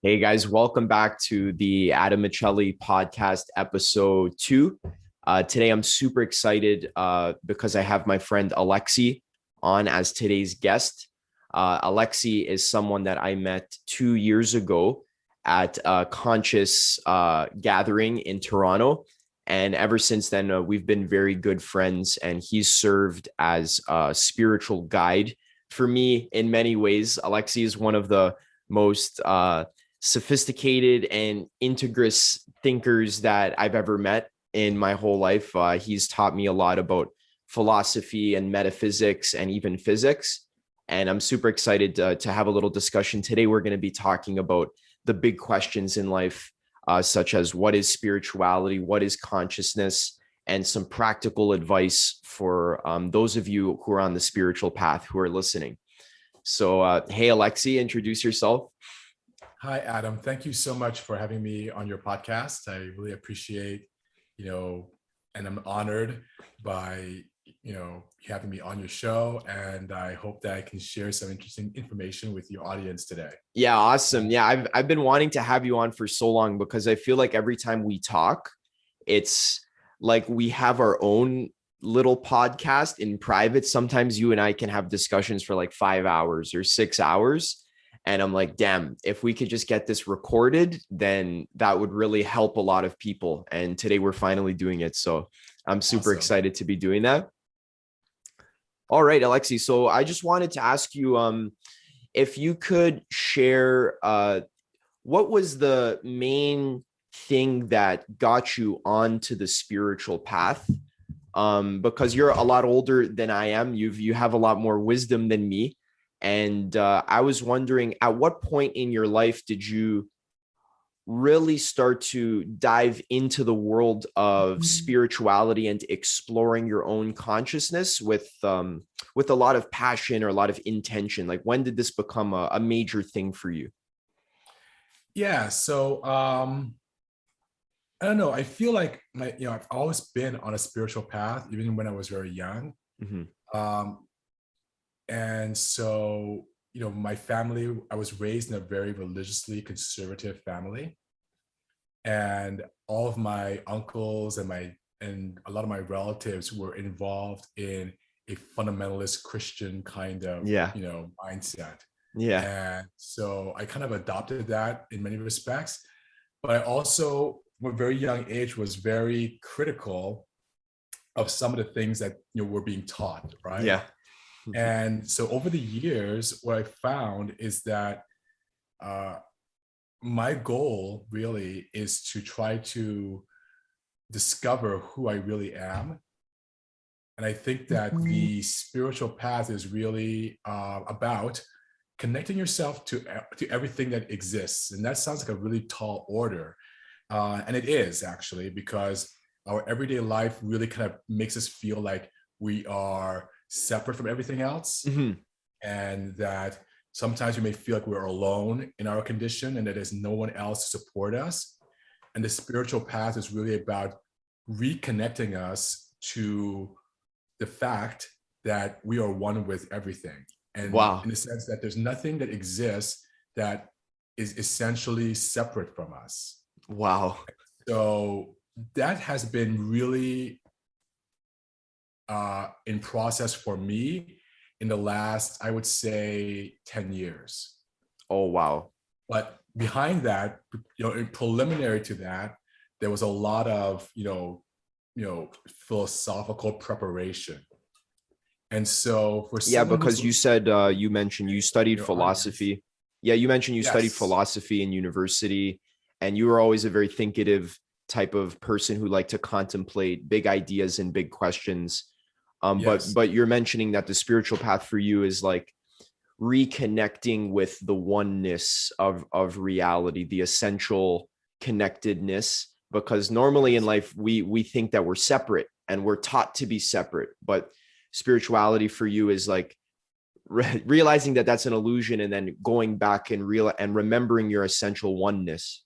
Hey guys, welcome back to the Adam Miceli podcast episode 2. Today I'm super excited because I have my friend Alexi on as today's guest. Alexi is someone that I met 2 years ago at a conscious gathering in Toronto. And ever since then, we've been very good friends, and he's served as a spiritual guide for me in many ways. Alexi is one of the most sophisticated and integrous thinkers that I've ever met in my whole life. He's taught me a lot about philosophy and metaphysics and even physics. And I'm super excited to have a little discussion. Today, we're going to be talking about the big questions in life, such as what is spirituality, what is consciousness, and some practical advice for those of you who are on the spiritual path who are listening. So, hey, Alexi, introduce yourself. Hi, Adam. Thank you so much for having me on your podcast. I really appreciate, and I'm honored by, having me on your show. And I hope that I can share some interesting information with your audience today. Yeah, awesome. Yeah, I've been wanting to have you on for so long because I feel like every time we talk, it's like we have our own little podcast in private. Sometimes you and I can have discussions for like 5 hours or 6 hours. And I'm like, damn, if we could just get this recorded, then that would really help a lot of people. And today we're finally doing it. So I'm super excited to be doing that. All right, Alexi. So I just wanted to ask you if you could share what was the main thing that got you onto the spiritual path? Because you're a lot older than I am. You have a lot more wisdom than me. And I was wondering, at what point in your life did you really start to dive into the world of spirituality and exploring your own consciousness with a lot of passion or a lot of intention? Like, when did this become a major thing for you? Yeah. So I don't know. I feel like I've always been on a spiritual path, even when I was very young. Mm-hmm. And so, my family, I was raised in a very religiously conservative family. And all of my uncles and a lot of my relatives were involved in a fundamentalist Christian kind of, Yeah. mindset. Yeah. And so I kind of adopted that in many respects. But I also, from a very young age, was very critical of some of the things that were being taught, right? Yeah. And so over the years, what I found is that my goal really is to try to discover who I really am. And I think that the spiritual path is really about connecting yourself to everything that exists. And that sounds like a really tall order. And it is actually, because our everyday life really kind of makes us feel like we are separate from everything else. Mm-hmm. And that sometimes we may feel like we're alone in our condition and that there's no one else to support us. And the spiritual path is really about reconnecting us to the fact that we are one with everything. And Wow. in the sense that there's nothing that exists that is essentially separate from us. Wow. So that has been really in process for me in the last, I would say, 10 years. Oh, wow. But behind that, in preliminary to that, there was a lot of, philosophical preparation. And so for someone because you said you mentioned you studied philosophy. Audience. Yeah, you mentioned you studied Yes. philosophy in university, and you were always a very thinkative type of person who liked to contemplate big ideas and big questions. Yes. But you're mentioning that the spiritual path for you is like reconnecting with the oneness of reality, the essential connectedness. Because normally in life we think that we're separate and we're taught to be separate, but spirituality for you is like realizing that that's an illusion and then going back and remembering your essential oneness.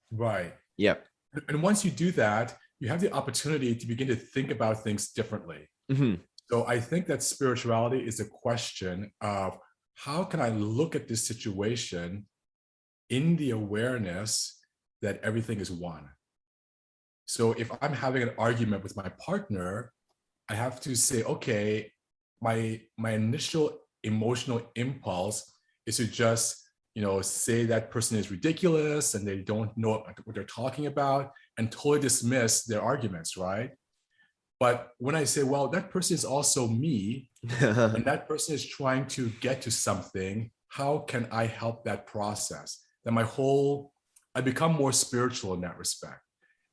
Right. Yep. And once you do that, you have the opportunity to begin to think about things differently. Mm-hmm. So I think that spirituality is a question of how can I look at this situation in the awareness that everything is one. So if I'm having an argument with my partner, I have to say, okay, my initial emotional impulse is to just, say that person is ridiculous and they don't know what they're talking about and totally dismiss their arguments, right? But when I say, well, that person is also me, and that person is trying to get to something, how can I help that process? Then I become more spiritual in that respect.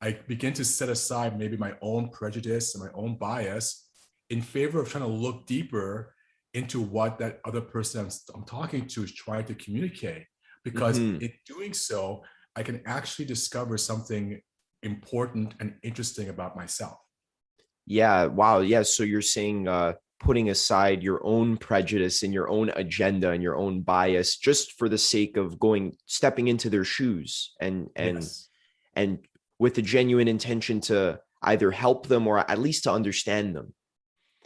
I begin to set aside maybe my own prejudice and my own bias in favor of trying to look deeper into what that other person I'm talking to is trying to communicate. Because in doing so, I can actually discover something important and interesting about myself. Yeah. Wow. Yeah. So you're saying putting aside your own prejudice and your own agenda and your own bias just for the sake of stepping into their shoes Yes. and with the genuine intention to either help them or at least to understand them.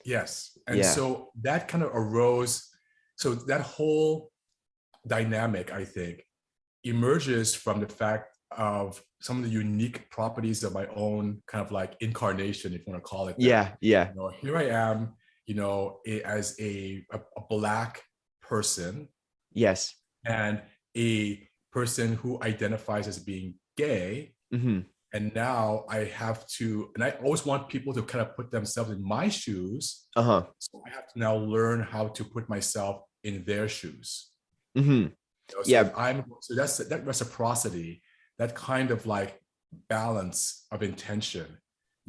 Yes. And Yeah. so that kind of arose. So that whole dynamic, I think, emerges from the fact of some of the unique properties of my own kind of like incarnation, if you want to call it that. Yeah. Yeah. Here I am, as a Black person Yes. and a person who identifies as being gay. Mm-hmm. And now I have to, and I always want people to kind of put themselves in my shoes. Uh-huh. So I have to now learn how to put myself in their shoes. Mm-hmm. So Yeah. if so that's that reciprocity, that kind of like balance of intention.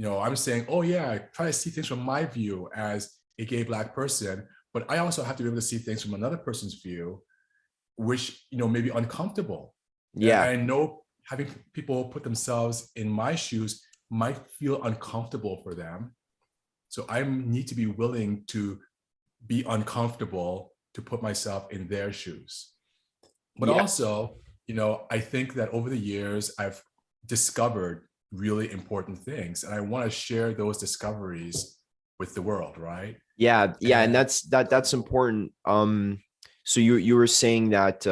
I'm saying, oh yeah, I try to see things from my view as a gay Black person, but I also have to be able to see things from another person's view, which may be uncomfortable. And Yeah. I know having people put themselves in my shoes might feel uncomfortable for them. So I need to be willing to be uncomfortable to put myself in their shoes. But Yeah. also, I think that over the years, I've discovered really important things, and I want to share those discoveries with the world, right? Yeah. Yeah. And And that's important. So you were saying that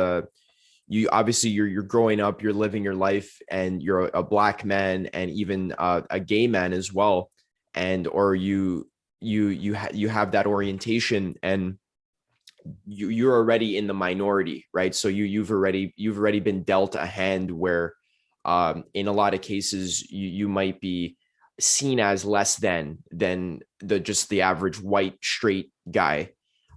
you obviously you're growing up, you're living your life, and you're a Black man and even a gay man as well, and or you have that orientation, and you're already in the minority, right? So you've already been dealt a hand where in a lot of cases you might be seen as less than the average white straight guy,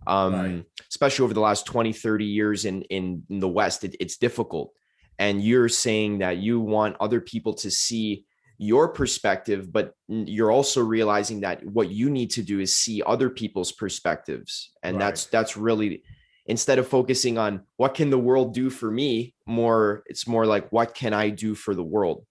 right, especially over the last 20-30 years in the West. It's difficult. And you're saying that you want other people to see your perspective, but you're also realizing that what you need to do is see other people's perspectives. And right, that's really, instead of focusing on what can the world do for me, it's more like, what can I do for the world?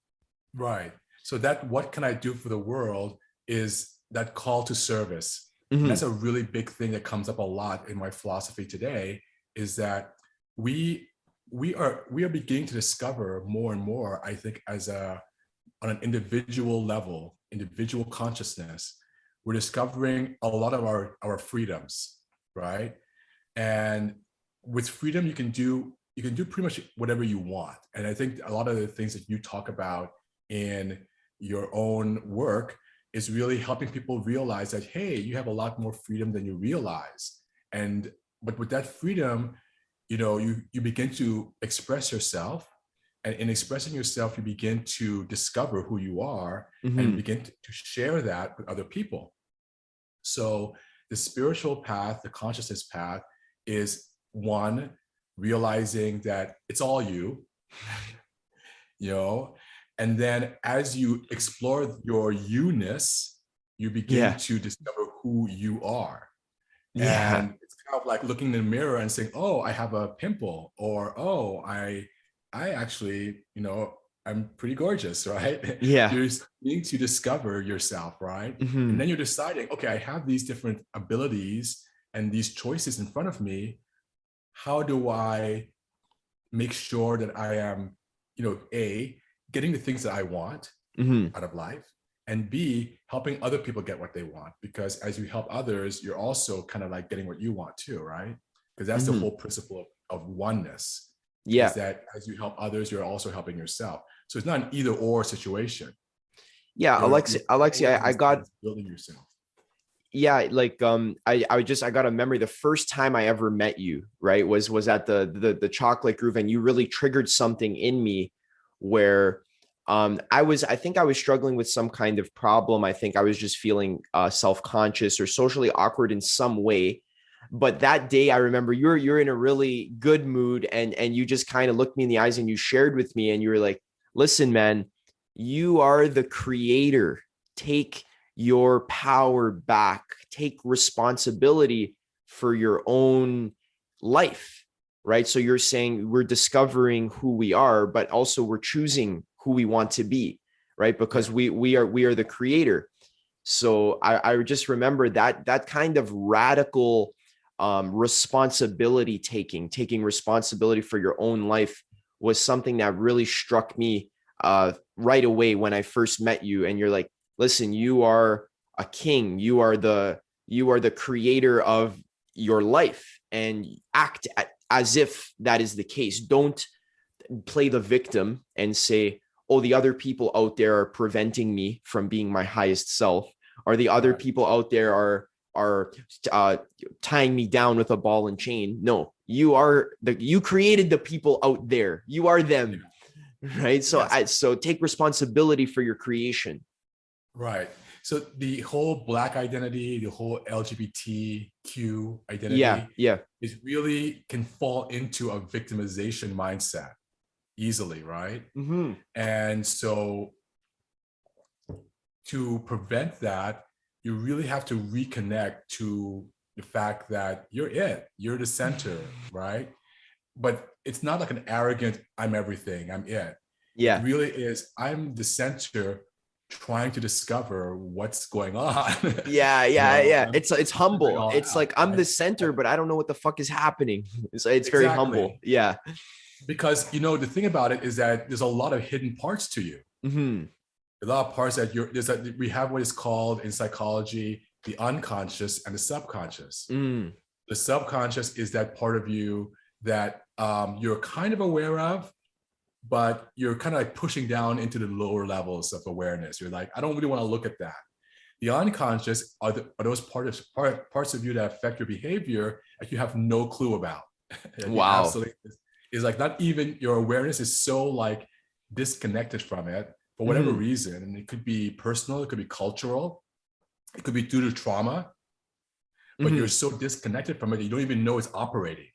right. So that what can I do for the world is that call to service. And Mm-hmm. that's a really big thing that comes up a lot in my philosophy today, is that we we are beginning to discover more and more, I think, on an individual level, individual consciousness, we're discovering a lot of our freedoms, right? And with freedom, you can do pretty much whatever you want. And I think a lot of the things that you talk about in your own work is really helping people realize that, hey, you have a lot more freedom than you realize. And but with that freedom, you begin to express yourself, and in expressing yourself, you begin to discover who you are and Mm-hmm. begin to share that with other people. So the spiritual path, the consciousness path, is one, realizing that it's all you know, and then as you explore your you-ness, you begin Yeah. to discover who you are. Yeah. And it's kind of like looking in the mirror and saying, oh, I have a pimple, or oh, I actually, I'm pretty gorgeous, right? Yeah. You're needing to discover yourself, right? And Mm-hmm. then you're deciding, okay, I have these different abilities and these choices in front of me. How do I make sure that I am, A, getting the things that I want Mm-hmm. out of life, and B, helping other people get what they want? Because as you help others, you're also kind of like getting what you want too, right? Because that's the Mm-hmm. whole principle of oneness. Yeah. is that as you help others, you're also helping yourself. So it's not an either or situation. Yeah. You're Alexi, always in I a got, sense building yourself. yeah, like I got a memory the first time I ever met you, right, was at the chocolate groove, and you really triggered something in me where I think I was struggling with some kind of problem. I think I was just feeling self-conscious or socially awkward in some way. But that day I remember you're in a really good mood, and you just kind of looked me in the eyes and you shared with me, and you were like, listen, man, you are the creator. Take your power back, take responsibility for your own life, right? So you're saying we're discovering who we are, but also we're choosing who we want to be, right? Because Yeah. we are the creator. So I just remember that kind of radical responsibility taking responsibility for your own life was something that really struck me right away when I first met you. And you're like, listen, you are a king. You are the creator of your life, and act as if that is the case. Don't play the victim and say, oh, the other people out there are preventing me from being my highest self, or the other Right. people out there are tying me down with a ball and chain. No, you created the people out there. You are Yeah. them, right? So Yes. so take responsibility for your creation. Right. So the whole Black identity, the whole LGBTQ Yeah, identity yeah. is really can fall into a victimization mindset easily, right? Mm-hmm. And so to prevent that, you really have to reconnect to the fact that you're the center, right? But it's not like an arrogant, I'm everything, I'm it. It Yeah. really is, I'm the center trying to discover what's going on. Yeah, You yeah, know, yeah. I'm It's figuring humble. all It's out, like I'm the right? center, but I don't know what the fuck is happening. It's very humble. Exactly. Yeah. Because, the thing about it is that there's a lot of hidden parts to you. Mm-hmm. A lot of parts that we have what is called in psychology the unconscious and the subconscious. Mm. The subconscious is that part of you that you're kind of aware of, but you're kind of like pushing down into the lower levels of awareness. You're like, I don't really want to look at that. The unconscious are those parts of you that affect your behavior that you have no clue about. That you Wow. absolutely is like not even your awareness is so like disconnected from it for whatever Mm-hmm. reason. And it could be personal, it could be cultural, it could be due to trauma, but you're Mm-hmm. so disconnected from it, you don't even know it's operating,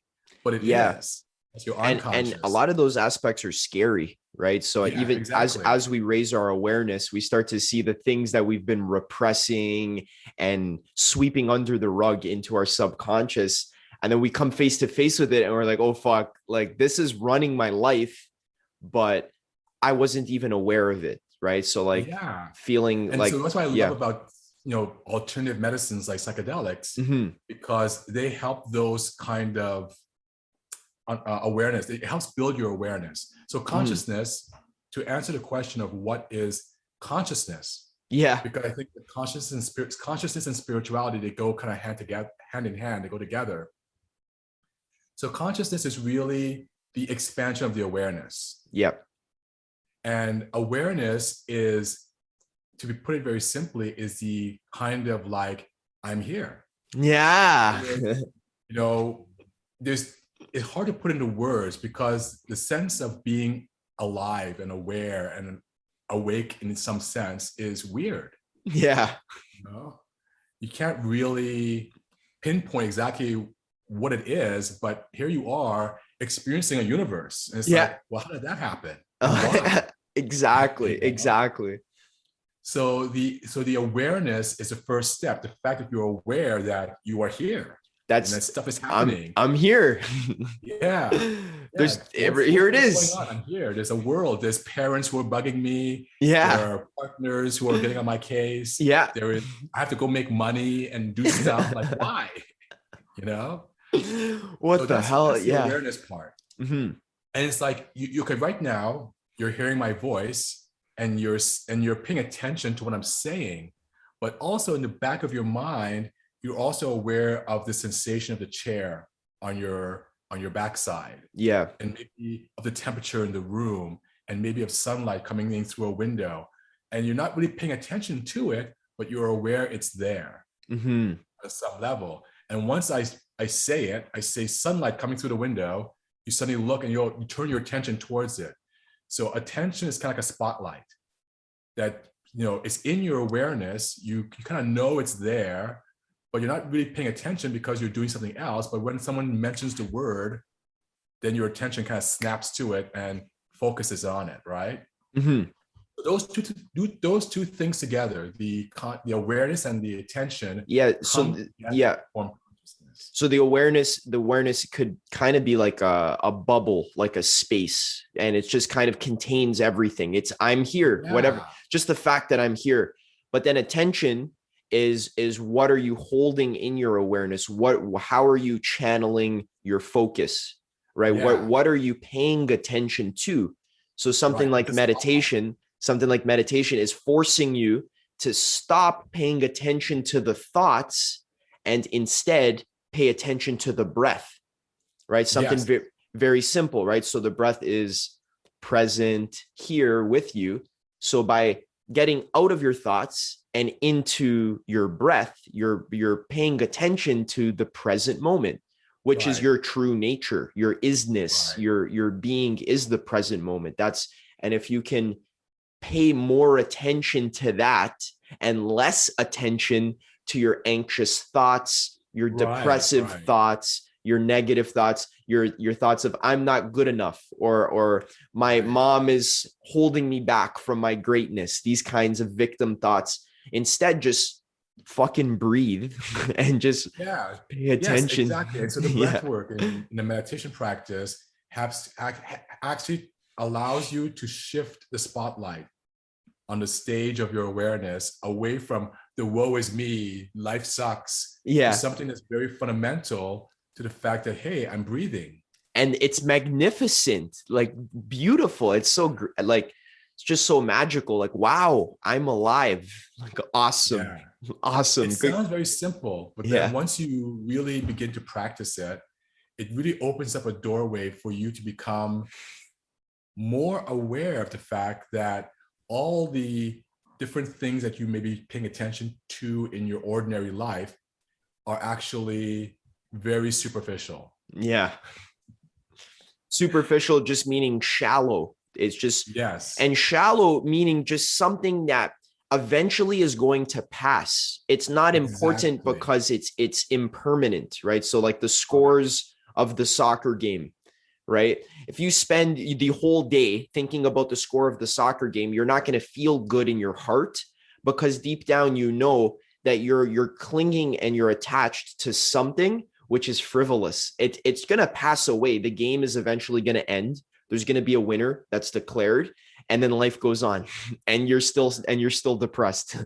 but it Yeah. is. It's your And a unconscious. lot of those aspects are scary, right? So Yeah, even exactly. as we raise our awareness, we start to see the things that we've been repressing and sweeping under the rug into our subconscious, and then we come face to face with it and we're like, oh fuck, like this is running my life, but I wasn't even aware of it, right? So like Yeah. feeling And so like, that's what I love yeah. about, alternative medicines like psychedelics, Mm-hmm. because they help those kind of awareness. It helps build your awareness. So Mm-hmm. consciousness, to answer the question of what is consciousness, Yeah. because I think the consciousness and spirituality, they go kind of hand in hand, they go together. So consciousness is really the expansion of the awareness. Yep. And awareness is, to be put it very simply, is the kind of like, I'm here. Yeah. You know, there's it's hard to put into words because the sense of being alive and aware and awake in some sense is weird. Yeah. You know, you can't really pinpoint exactly what it is, but here you are experiencing a universe. And it's Yeah. like, well, how did that happen? And why? Exactly. You know? Exactly. So the awareness is the first step. The fact that you're aware that you are here and that That's stuff is happening. I'm here. Yeah. Yeah. Here it What's going is. on? I'm here. There's a world. There's parents who are bugging me. There Yeah. are partners who are getting on my case. Yeah. There is, I have to go make money and do stuff. Like, why? You know? So What the hell? that's the Yeah. awareness part. Hmm. And it's like you could right now, you're hearing my voice and you're paying attention to what I'm saying, but also in the back of your mind, you're also aware of the sensation of the chair on your on your backside, Yeah. and maybe of the temperature in the room, and maybe of sunlight coming in through a window. And you're not really paying attention to it, but you're aware it's there Mm-hmm. at some level. And once I say it, I say sunlight coming through the window, you suddenly look and you turn your attention towards it. So attention is kind of like a spotlight that, it's in your awareness. You kind of know it's there, but you're not really paying attention because you're doing something else. But when someone mentions the word, then your attention kind of snaps to it and focuses on it, right? Mm-hmm. Those two things together, the awareness and the attention, Yeah. come together to form consciousness. So the awareness could kind of be like a bubble, like a space, and it just kind of contains everything. It's I'm here, whatever, Yeah, just the fact that I'm here. But then attention is what are you holding in your awareness? How are you channeling your focus? Right? yeah, What are you paying attention to? So right. Because something like meditation is forcing you to stop paying attention to the thoughts and instead pay attention to the breath, right? Something yes, very simple, right? So the breath is present here with you. So by getting out of your thoughts and into your breath, you're paying attention to the present moment, which is right, your true nature, your isness, right, your being is the present moment. And if you can pay more attention to that and less attention to your anxious thoughts, your right, depressive right, thoughts, your negative thoughts, your thoughts of I'm not good enough, or my right. mom is holding me back from my greatness, these kinds of victim thoughts. Instead, just fucking breathe and just Yeah, pay yes, attention. exactly. And so the breath Yeah. work in the meditation practice actually allows you to shift the spotlight on the stage of your awareness away from the woe is me, life sucks, to Yeah. something that's very fundamental to the fact that, hey, I'm breathing. And it's magnificent, like beautiful. It's so like it's just so magical. Like, wow, I'm alive. Like, awesome. Yeah. It Awesome. Good. sounds very simple, but then Yeah. once you really begin to practice it, it really opens up a doorway for you to become more aware of the fact that all the different things that you may be paying attention to in your ordinary life are actually very superficial. Yeah. Superficial just meaning shallow. It's just, Yes, and shallow meaning just something that eventually is going to pass. It's not important exactly. because it's impermanent, right? So like the Right. scores of the soccer game, right? If you spend the whole day thinking about the score of the soccer game, you're not going to feel good in your heart, because deep down you know that you're clinging and you're attached to something which is frivolous. It's going to pass away. The game is eventually going to end. There's going to be a winner that's declared, and then life goes on, and you're still depressed.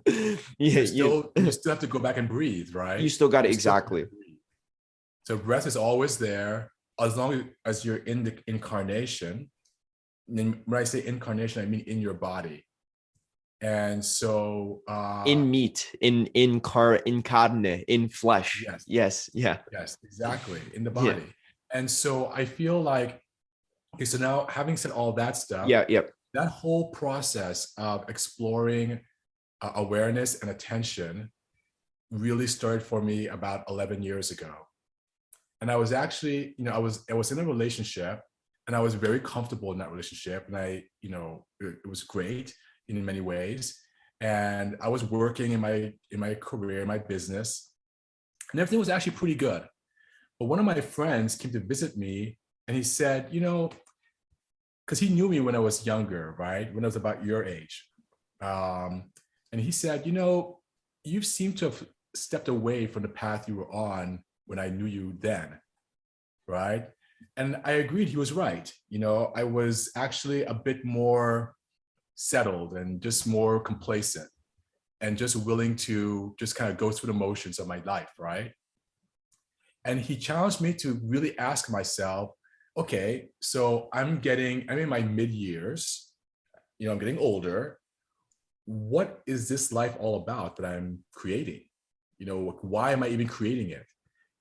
Yeah, You still have to go back and breathe, you right? still got it You still have exactly. to breathe. So breath is always there as long as you're in the incarnation. And when I say incarnation, I mean in your body. And so In meat, in carne, in flesh. yes, Yes, yeah, yes, exactly, in the yeah, body. And so I feel like, okay, so now having said all that stuff, yeah, yeah. that whole process of exploring awareness and attention really started for me about 11 years ago. And I was actually, I was in a relationship, and I was very comfortable in that relationship. And it was great in many ways. And I was working in my career, my business, and everything was actually pretty good. But one of my friends came to visit me, and he said, because he knew me when I was younger, right? When I was about your age. And he said, you seem to have stepped away from the path you were on when I knew you then, right? And I agreed, he was right. I was actually a bit more settled and just more complacent and just willing to just kind of go through the motions of my life, right? And he challenged me to really ask myself, okay, so I'm in my mid years, I'm getting older. What is this life all about that I'm creating? Why am I even creating it?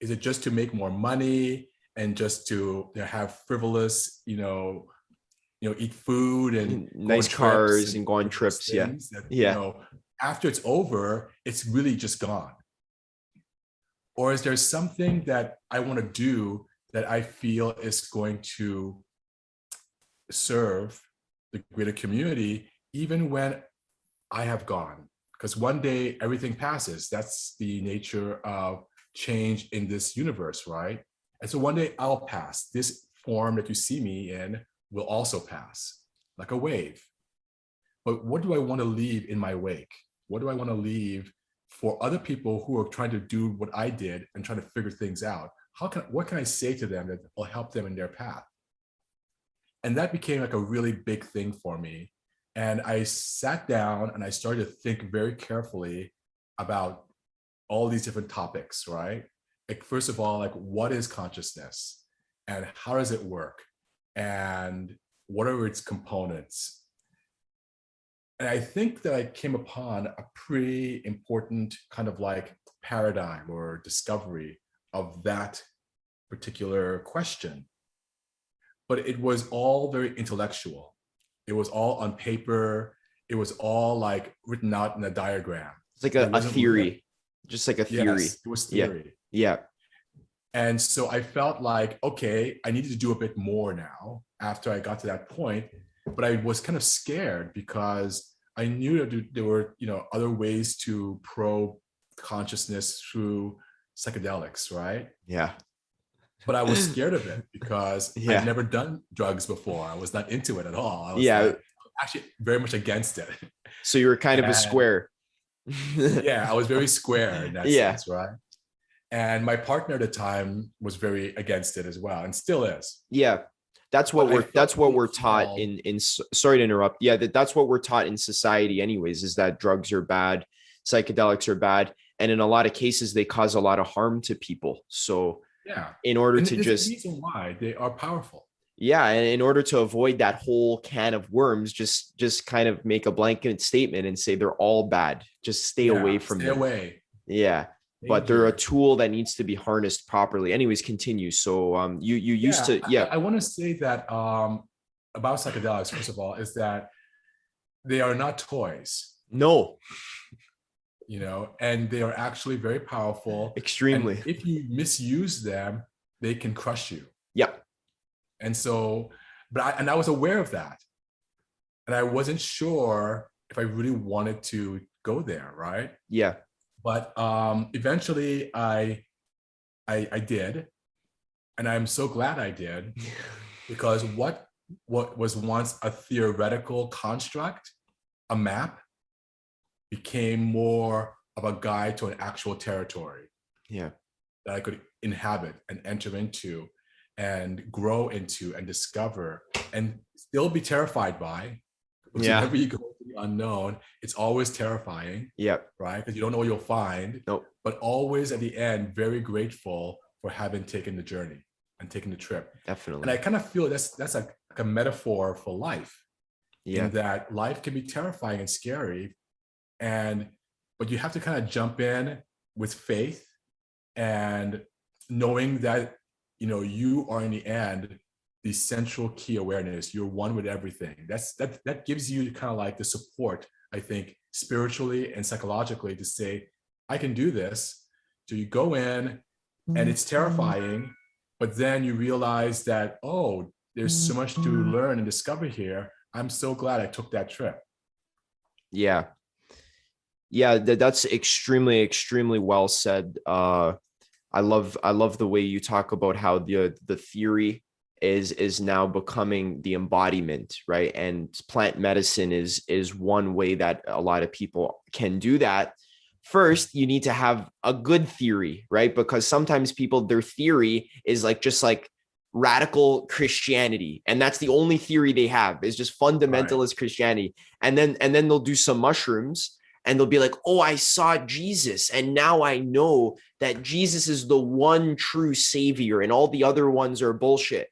Is it just to make more money and just to have frivolous, eat food and go on Nice trips cars and and go on frivolous trips. Yeah. things that, Yeah. after it's over, it's really just gone? Or is there something that I want to do that I feel is going to serve the greater community, even when I have gone? Because one day everything passes. That's the nature of change in this universe, right? And so one day I'll pass. This form that you see me in will also pass, like a wave. But what do I want to leave in my wake? What do I want to leave for other people who are trying to do what I did and trying to figure things out? What can I say to them that will help them in their path? And that became like a really big thing for me. And I sat down and I started to think very carefully about all these different topics, right? Like, first of all, like, what is consciousness and how does it work? And what are its components? And I think that I came upon a pretty important kind of like paradigm or discovery of that particular question. But it was all very intellectual. It was all on paper. It was all like written out in a diagram. It's like It a wasn't lived. theory, just like a theory. Yes, it was Yeah. theory. Yeah. And so I felt like, okay, I needed to do a bit more now after I got to that point. But I was kind of scared because I knew that there were, other ways to probe consciousness through psychedelics, right? Yeah. But I was scared of it because I'd Yeah. never done drugs before. I was not into it at all. I was Yeah. like actually very much against it. So you were kind of a And square. yeah, I was very square in that Yeah. sense, right? And my partner at the time was very against it as well, and still is. Yeah. That's But what I we're felt really taught called. sorry to interrupt. Yeah, that's what we're taught in society anyways, is that drugs are bad, psychedelics are bad, and in a lot of cases they cause a lot of harm to people. So Yeah, in order and to there's a just reason why they are powerful. yeah, and in order to avoid that whole can of worms, just kind of make a blanket statement and say they're all bad. Just stay away Yeah, from stay them. away. Yeah. But they're a Danger. tool that needs to be harnessed properly. Anyways, continue. So you used Yeah, to yeah. I want to say that about psychedelics, first of all, is that they are not toys, No, and they are actually very powerful. And extremely. if you misuse them, they can crush you. Yeah. And so, I was aware of that, and I wasn't sure if I really wanted to go there, right? Yeah. But eventually, I did, and I'm so glad I did, because what was once a theoretical construct, a map, became more of a guide to an actual territory Yeah. that I could inhabit and enter into and grow into and discover and still be terrified by. Because Yeah. whenever you go to the unknown, it's always terrifying, Yeah. right? Because you don't know what you'll find, Nope. but always at the end, very grateful for having taken the journey and taken the trip. And I Definitely. kind of feel that's like a metaphor for life, Yeah. in that life can be terrifying and scary, but you have to kind of jump in with faith and knowing that you are in the end the central key awareness. You're one with everything. That gives you kind of like the support, I think, spiritually and psychologically, to say, I can do this. So you go in and it's terrifying, but then you realize that, oh, there's so much to learn and discover here. I'm so glad I took that trip. Yeah. Yeah. That's extremely, extremely well said. I love the way you talk about how the theory is now becoming the embodiment, right? And plant medicine is one way that a lot of people can do that. First, you need to have a good theory, right? Because sometimes people, their theory is like just like radical Christianity, and that's the only theory they have, is just Right. fundamentalist Christianity. And then they'll do some mushrooms and they'll be like, oh, I saw Jesus, and now I know that Jesus is the one true savior and all the other ones are bullshit.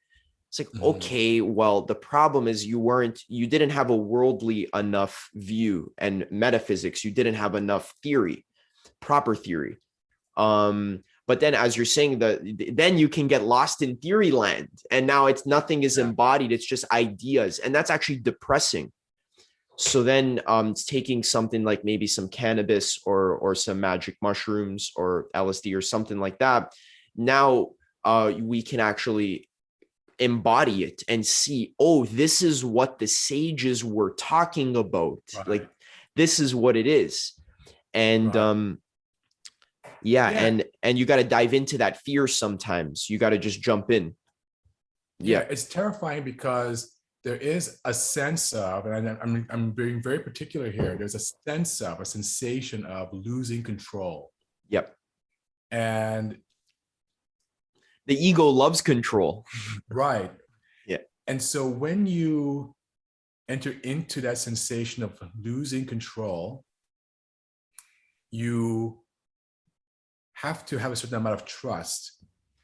It's like, Mhm. okay, well, the problem is you didn't have a worldly enough view and metaphysics. You didn't have enough theory, proper theory. But then, as you're saying, then you can get lost in theory land, and now it's nothing is embodied; it's just ideas, and that's actually depressing. So then, it's taking something like maybe some cannabis or some magic mushrooms or LSD or something like that. Now, we can actually embody it and see, oh, this is what the sages were talking about. Right. Like, this is what it is, and Right. yeah, and you got to dive into that fear sometimes. You got to just jump in. Yeah, Yeah. it's terrifying because there is a sense of, and I'm being very particular here, there's a sense of, a sensation of losing control. Yep. And The ego loves control. right. Yeah. And so when you enter into that sensation of losing control, you have to have a certain amount of trust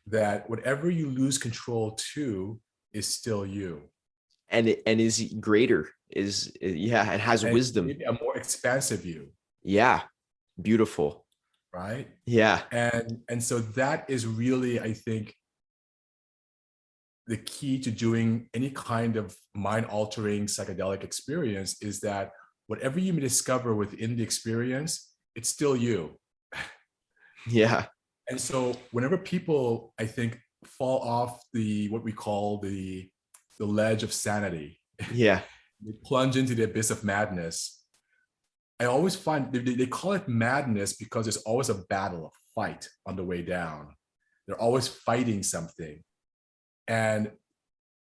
that whatever you lose control to is still you. And is greater, is, yeah, and has And wisdom. maybe a more expansive you. Yeah. Beautiful. Right. Yeah. And so that is really, I think, the key to doing any kind of mind altering psychedelic experience is that whatever you may discover within the experience, it's still you. Yeah. And so whenever people, I think, fall off the what we call the ledge of sanity, Yeah. they plunge into the abyss of madness. I always find they call it madness because there's always a battle, a fight on the way down. They're always fighting something. And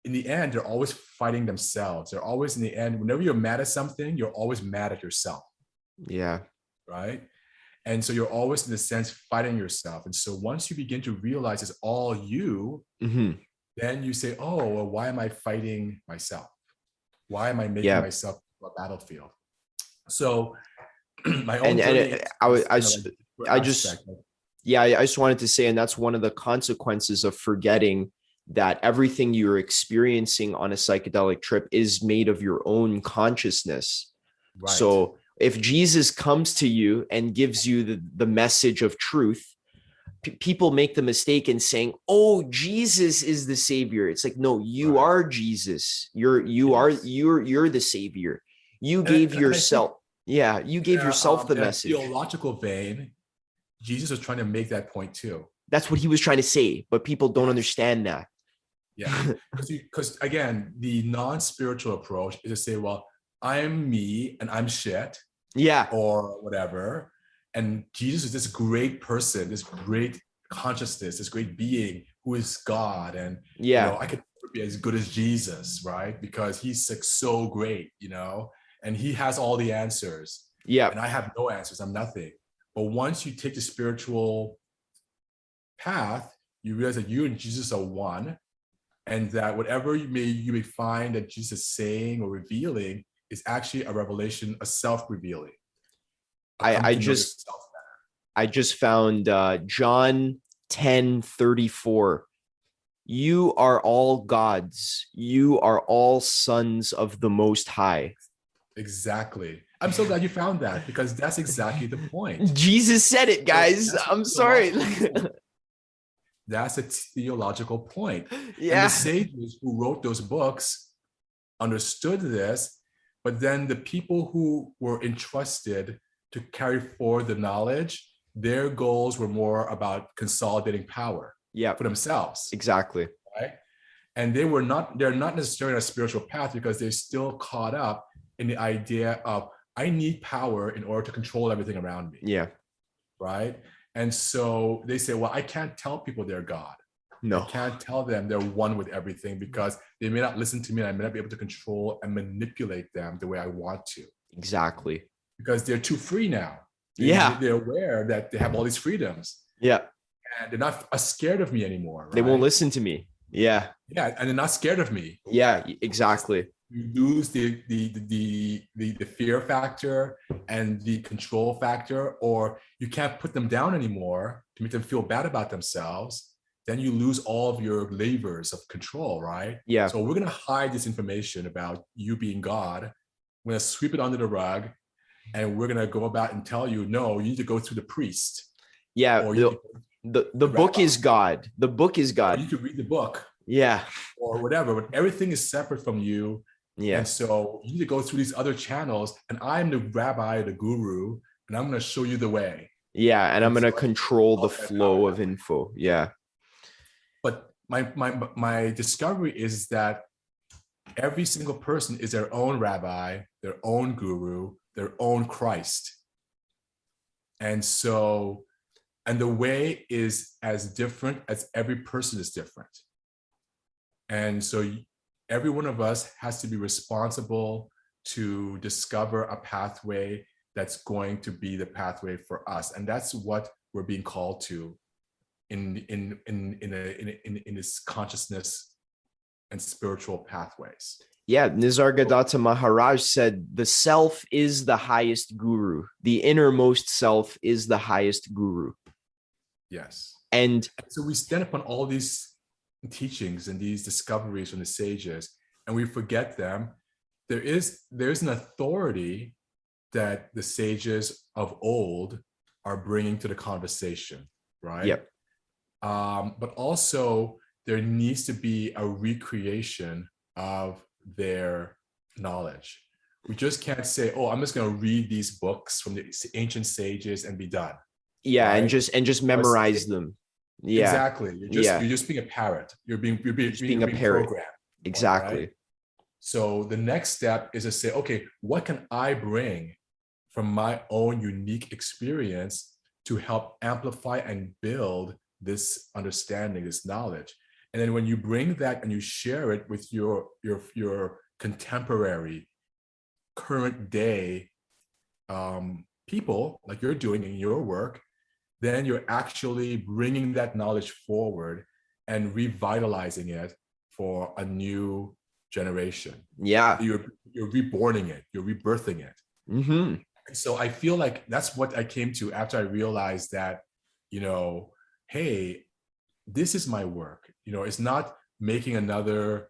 in the end, they're always fighting themselves. They're always, in the end, whenever you're mad at something, you're always mad at yourself. Yeah. Right. And so you're always, in a sense, fighting yourself. And so once you begin to realize it's all you, then you say, oh, well, why am I fighting myself? Why am I making myself a battlefield? So my own journey, I just wanted to say, and that's one of the consequences of forgetting that everything you're experiencing on a psychedelic trip is made of your own consciousness. Right. So if Jesus comes to you and gives you the message of truth, people make the mistake in saying, oh, Jesus is the savior. It's like, no, you are Jesus. You're the savior. You gave yourself. You gave yourself the message. In a theological vein, Jesus was trying to make that point too. That's what he was trying to say, but people don't understand that. Yeah, because again, the non-spiritual approach is to say, well, I'm me and I'm shit. Yeah. Or whatever. And Jesus is this great person, this great consciousness, this great being who is God. And, you know, I could be as good as Jesus, right? Because he's like so great, you know, and he has all the answers. Yeah. And I have no answers. I'm nothing. But once you take the spiritual path, you realize that you and Jesus are one, and that whatever you may find that Jesus is saying or revealing is actually a revelation, a self-revealing. I just found John 10:34. You are all gods. You are all sons of the Most High. Exactly. I'm so glad you found that, because that's exactly the point. Jesus said it, guys. I'm sorry. That's a theological point. Yeah. And the sages who wrote those books understood this, but then the people who were entrusted to carry forward the knowledge, their goals were more about consolidating power for themselves. Exactly. Right? And they're not necessarily on a spiritual path, because they're still caught up in the idea of, I need power in order to control everything around me. Yeah. Right. And so they say, well, I can't tell people they're God. No. I can't tell them they're one with everything, because they may not listen to me, and I may not be able to control and manipulate them the way I want to. Exactly. Because they're too free now. They're aware that they have all these freedoms. Yeah. And they're not scared of me anymore. Right? They won't listen to me. Yeah. Yeah. And they're not scared of me. Yeah, exactly. You lose the fear factor and the control factor, or you can't put them down anymore to make them feel bad about themselves. Then you lose all of your levers of control, right? Yeah. So we're going to hide this information about you being God. We're going to sweep it under the rug, and we're going to go about and tell you, no, you need to go through the priest. Yeah. Or The the book rabbi. is God. The book is Or God. you could read the book Yeah. or whatever, but everything is separate from you. And Yeah. so you need to go through these other channels, and I'm the rabbi, the guru, and I'm going to show you the way. Yeah. And I'm And going so to I think control the develop that power flow that of way. info. Yeah. But my discovery is that every single person is their own rabbi, their own guru, their own Christ. And so, and the way is as different as every person is different. And so every one of us has to be responsible to discover a pathway that's going to be the pathway for us. And that's what we're being called to in this consciousness and spiritual pathways. Yeah, Nisargadatta Maharaj said the self is the highest guru. The innermost self is the highest guru. Yes. And so we stand upon all these teachings and these discoveries from the sages, and we forget them. There's an authority that the sages of old are bringing to the conversation, right? yep. But also there needs to be a recreation of their knowledge. We just can't say, "Oh, I'm just going to read these books from the ancient sages and be done." Yeah, right? and just memorize them. Yeah. Exactly. Yeah. You're just being a parrot. You're being Being a parrot. programmed. Exactly. Right? So the next step is to say, okay, what can I bring from my own unique experience to help amplify and build this understanding, this knowledge? And then when you bring that and you share it with your contemporary, current day people, like you're doing in your work, then you're actually bringing that knowledge forward and revitalizing it for a new generation. Yeah. You're reborning it, you're rebirthing it. Mm-hmm. So I feel like that's what I came to after I realized that, hey, this is my work. It's not making another,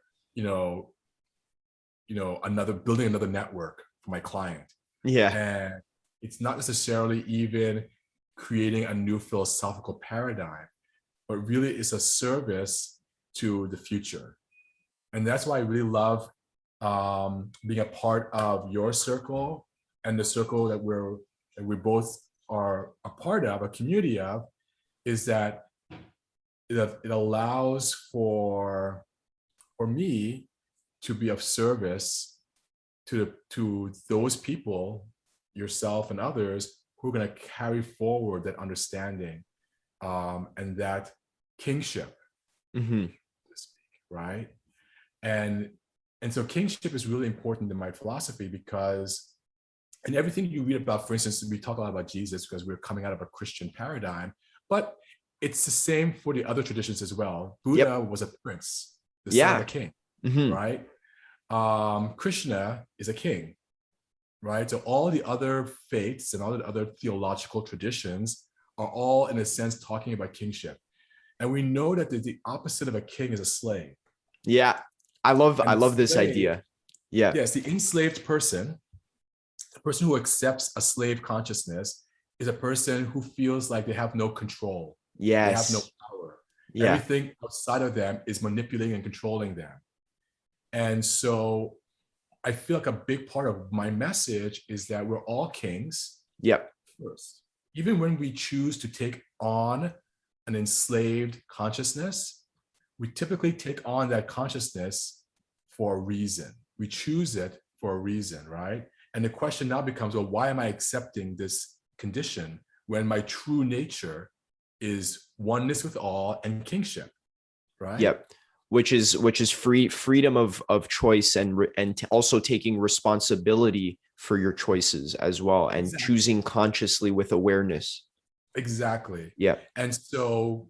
another building another network for my client. Yeah. And it's not necessarily even creating a new philosophical paradigm, but really it's a service to the future. And that's why I really love being a part of your circle and the circle that we both are a part of, a community of, is that it allows for me to be of service to those people, yourself and others, who are going to carry forward that understanding and that kingship, Mm-hmm. right? And so kingship is really important in my philosophy because, and everything you read about, for instance, we talk a lot about Jesus because we're coming out of a Christian paradigm, but it's the same for the other traditions as well. Buddha was a prince, the son of a king, Mm-hmm. right? Krishna is a king, right? So all the other faiths and all the other theological traditions are all, in a sense, talking about kingship. And we know that the opposite of a king is a slave. Yeah. I love this idea. Yeah. Yes, the enslaved person, the person who accepts a slave consciousness, is a person who feels like they have no control. Yes. They have no power. Yeah. Everything outside of them is manipulating and controlling them. And so I feel like a big part of my message is that we're all kings. Yep. First, even when we choose to take on an enslaved consciousness, we typically take on that consciousness for a reason. We choose it for a reason, right? And the question now becomes, well, why am I accepting this condition when my true nature is oneness with all and kingship, right? Yep. Which is freedom of choice and also taking responsibility for your choices as well, and choosing consciously with awareness. Exactly. Yeah. And so,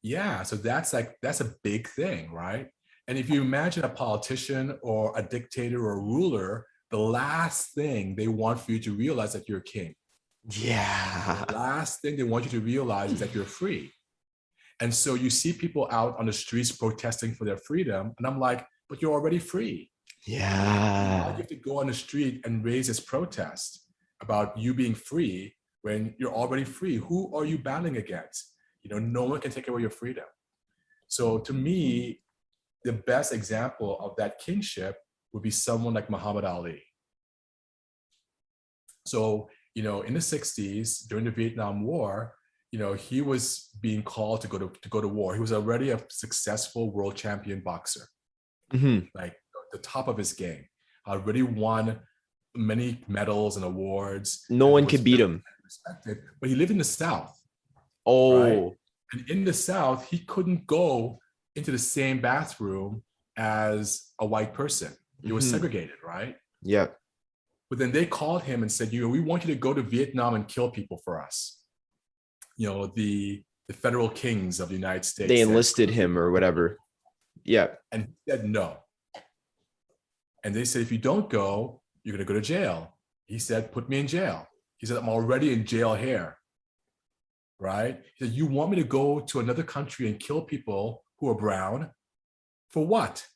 yeah, so that's a big thing, right? And if you imagine a politician or a dictator or a ruler, the last thing they want for you to realize that you're a king. Yeah. The last thing they want you to realize is that you're free. And so you see people out on the streets protesting for their freedom. And I'm like, but you're already free. Yeah. Why do you have to go on the street and raise this protest about you being free when you're already free? Who are you battling against? No one can take away your freedom. So to me, the best example of that kingship would be someone like Muhammad Ali. So, in the 60s, during the Vietnam War, he was being called to go to war. He was already a successful world champion boxer, like the top of his game. Already won many medals and awards. No And one was could beat very him. respected. But he lived in the South, right? Oh. And in the South, he couldn't go into the same bathroom as a white person. He was segregated, right? Yeah. But then they called him and said, we want you to go to Vietnam and kill people for us. The federal kings of the United States. They enlisted him or whatever. Yeah. And he said no. And they said, if you don't go, you're going to go to jail. He said, put me in jail. He said, I'm already in jail here. Right? He said, you want me to go to another country and kill people who are brown? For what?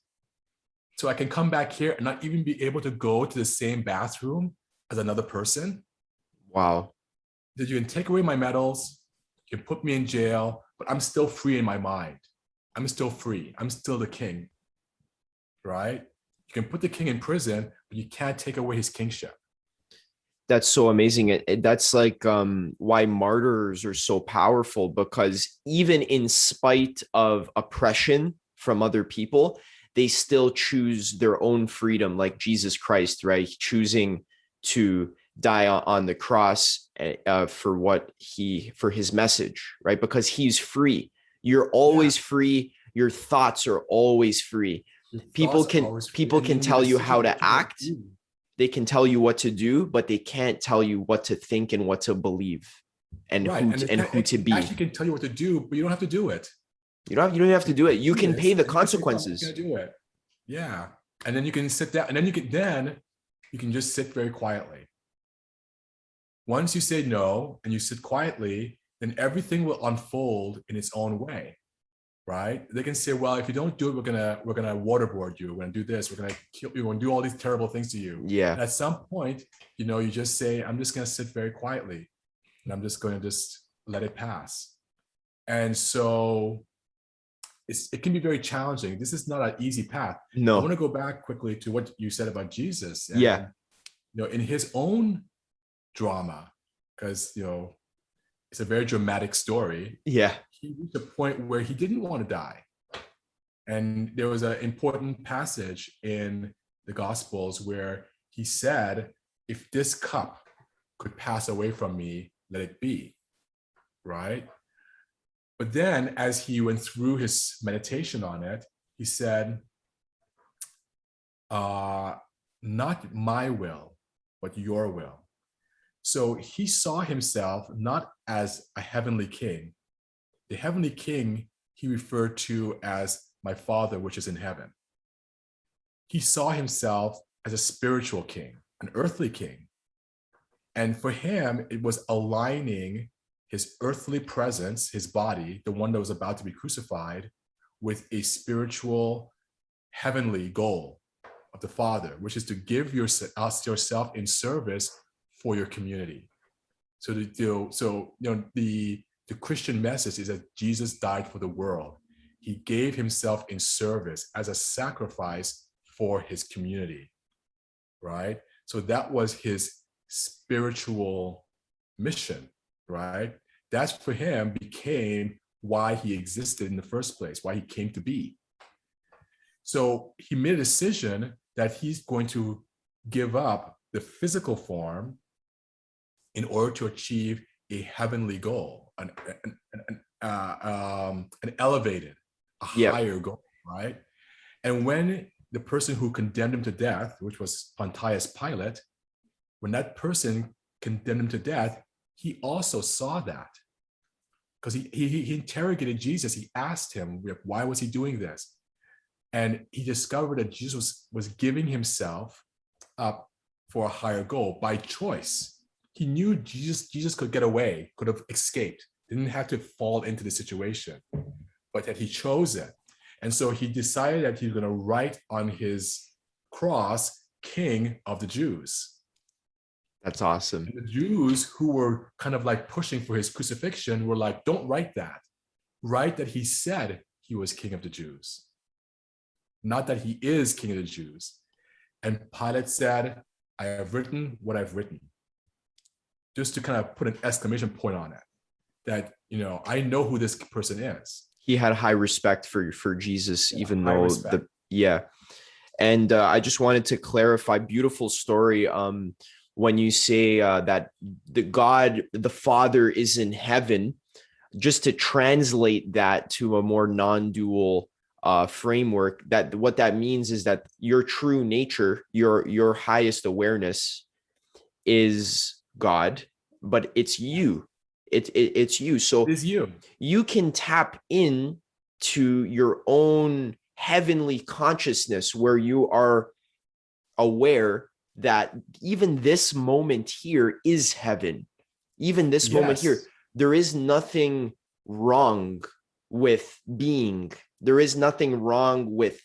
So I can come back here and not even be able to go to the same bathroom as another person? Wow. That you can take away my medals, you can put me in jail, but I'm still free in my mind. I'm still free. I'm still the king, right? You can put the king in prison, but you can't take away his kingship. That's so amazing. That's like why martyrs are so powerful, because even in spite of oppression from other people, they still choose their own freedom, like Jesus Christ, right? Choosing to die on the cross for his message, right? Because he's free. You're always free. Your thoughts are always free. People can tell you how to act. They can tell you what to do, but they can't tell you what to think and what to believe and who to be. Actually can tell you what to do, but you don't have to do it. You don't have to do it. You can pay the consequences. You're gonna do it. Yeah. And then you can sit down, and then you can just sit very quietly. Once you say no and you sit quietly, then everything will unfold in its own way. Right? They can say, well, if you don't do it, we're gonna waterboard you. We're gonna do this. We're gonna kill you. We're gonna do all these terrible things to you. Yeah. And at some point, you just say, I'm just gonna sit very quietly, and I'm just going to let it pass. And so it can be very challenging. This is not an easy path. No. I want to go back quickly to what you said about Jesus. And, yeah. In his own drama, because it's a very dramatic story. Yeah. He reached a point where he didn't want to die. And there was an important passage in the Gospels where he said, if this cup could pass away from me, let it be, right? But then as he went through his meditation on it, he said, not my will, but your will. So he saw himself not as a heavenly king. The heavenly king he referred to as my Father, which is in heaven. He saw himself as a spiritual king, an earthly king. And for him, it was aligning his earthly presence, his body, the one that was about to be crucified, with a spiritual, heavenly goal of the Father, which is to give yourself in service for your community. So the Christian message is that Jesus died for the world. He gave himself in service as a sacrifice for his community, right? So that was his spiritual mission, right? That for him became why he existed in the first place, why he came to be. So he made a decision that he's going to give up the physical form in order to achieve a heavenly goal, an elevated, higher goal, right? And when the person who condemned him to death, which was Pontius Pilate, when that person condemned him to death, he also saw that. Because he interrogated Jesus. He asked him, why was he doing this? And he discovered that Jesus was giving himself up for a higher goal by choice. He knew Jesus could get away, could have escaped, didn't have to fall into the situation, but that he chose it. And so he decided that he was going to write on his cross, King of the Jews. That's awesome. And the Jews who were kind of like pushing for his crucifixion were like, don't write that. Write that he said he was king of the Jews, not that he is king of the Jews. And Pilate said, I have written what I've written. Just to kind of put an exclamation point on it, that, I know who this person is. He had high respect for Jesus, Yeah, even high though respect. And I just wanted to clarify, beautiful story. When you say that the Father is in heaven, just to translate that to a more non-dual framework, that what that means is that your true nature, your highest awareness is God, but it's you. It's you. So It is you. you can tap in to your own heavenly consciousness where you are aware that even this moment here is heaven. Even this moment here, Yes. there is nothing wrong with being. There is nothing wrong with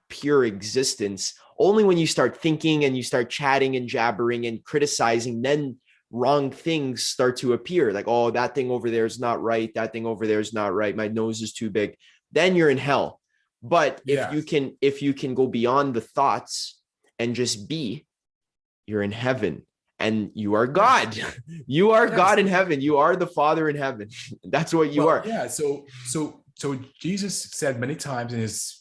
pure existence. Only when you start thinking and you start chatting and jabbering and criticizing, then wrong things start to appear. Like, oh, that thing over there is not right. That thing over there is not right. My nose is too big. Then you're in hell. But if Yes. you can go beyond the thoughts and just be, you're in heaven. And you are God. Yes. You are Yes. God in heaven. You are the Father in heaven. That's what you are. Yeah. So Jesus said many times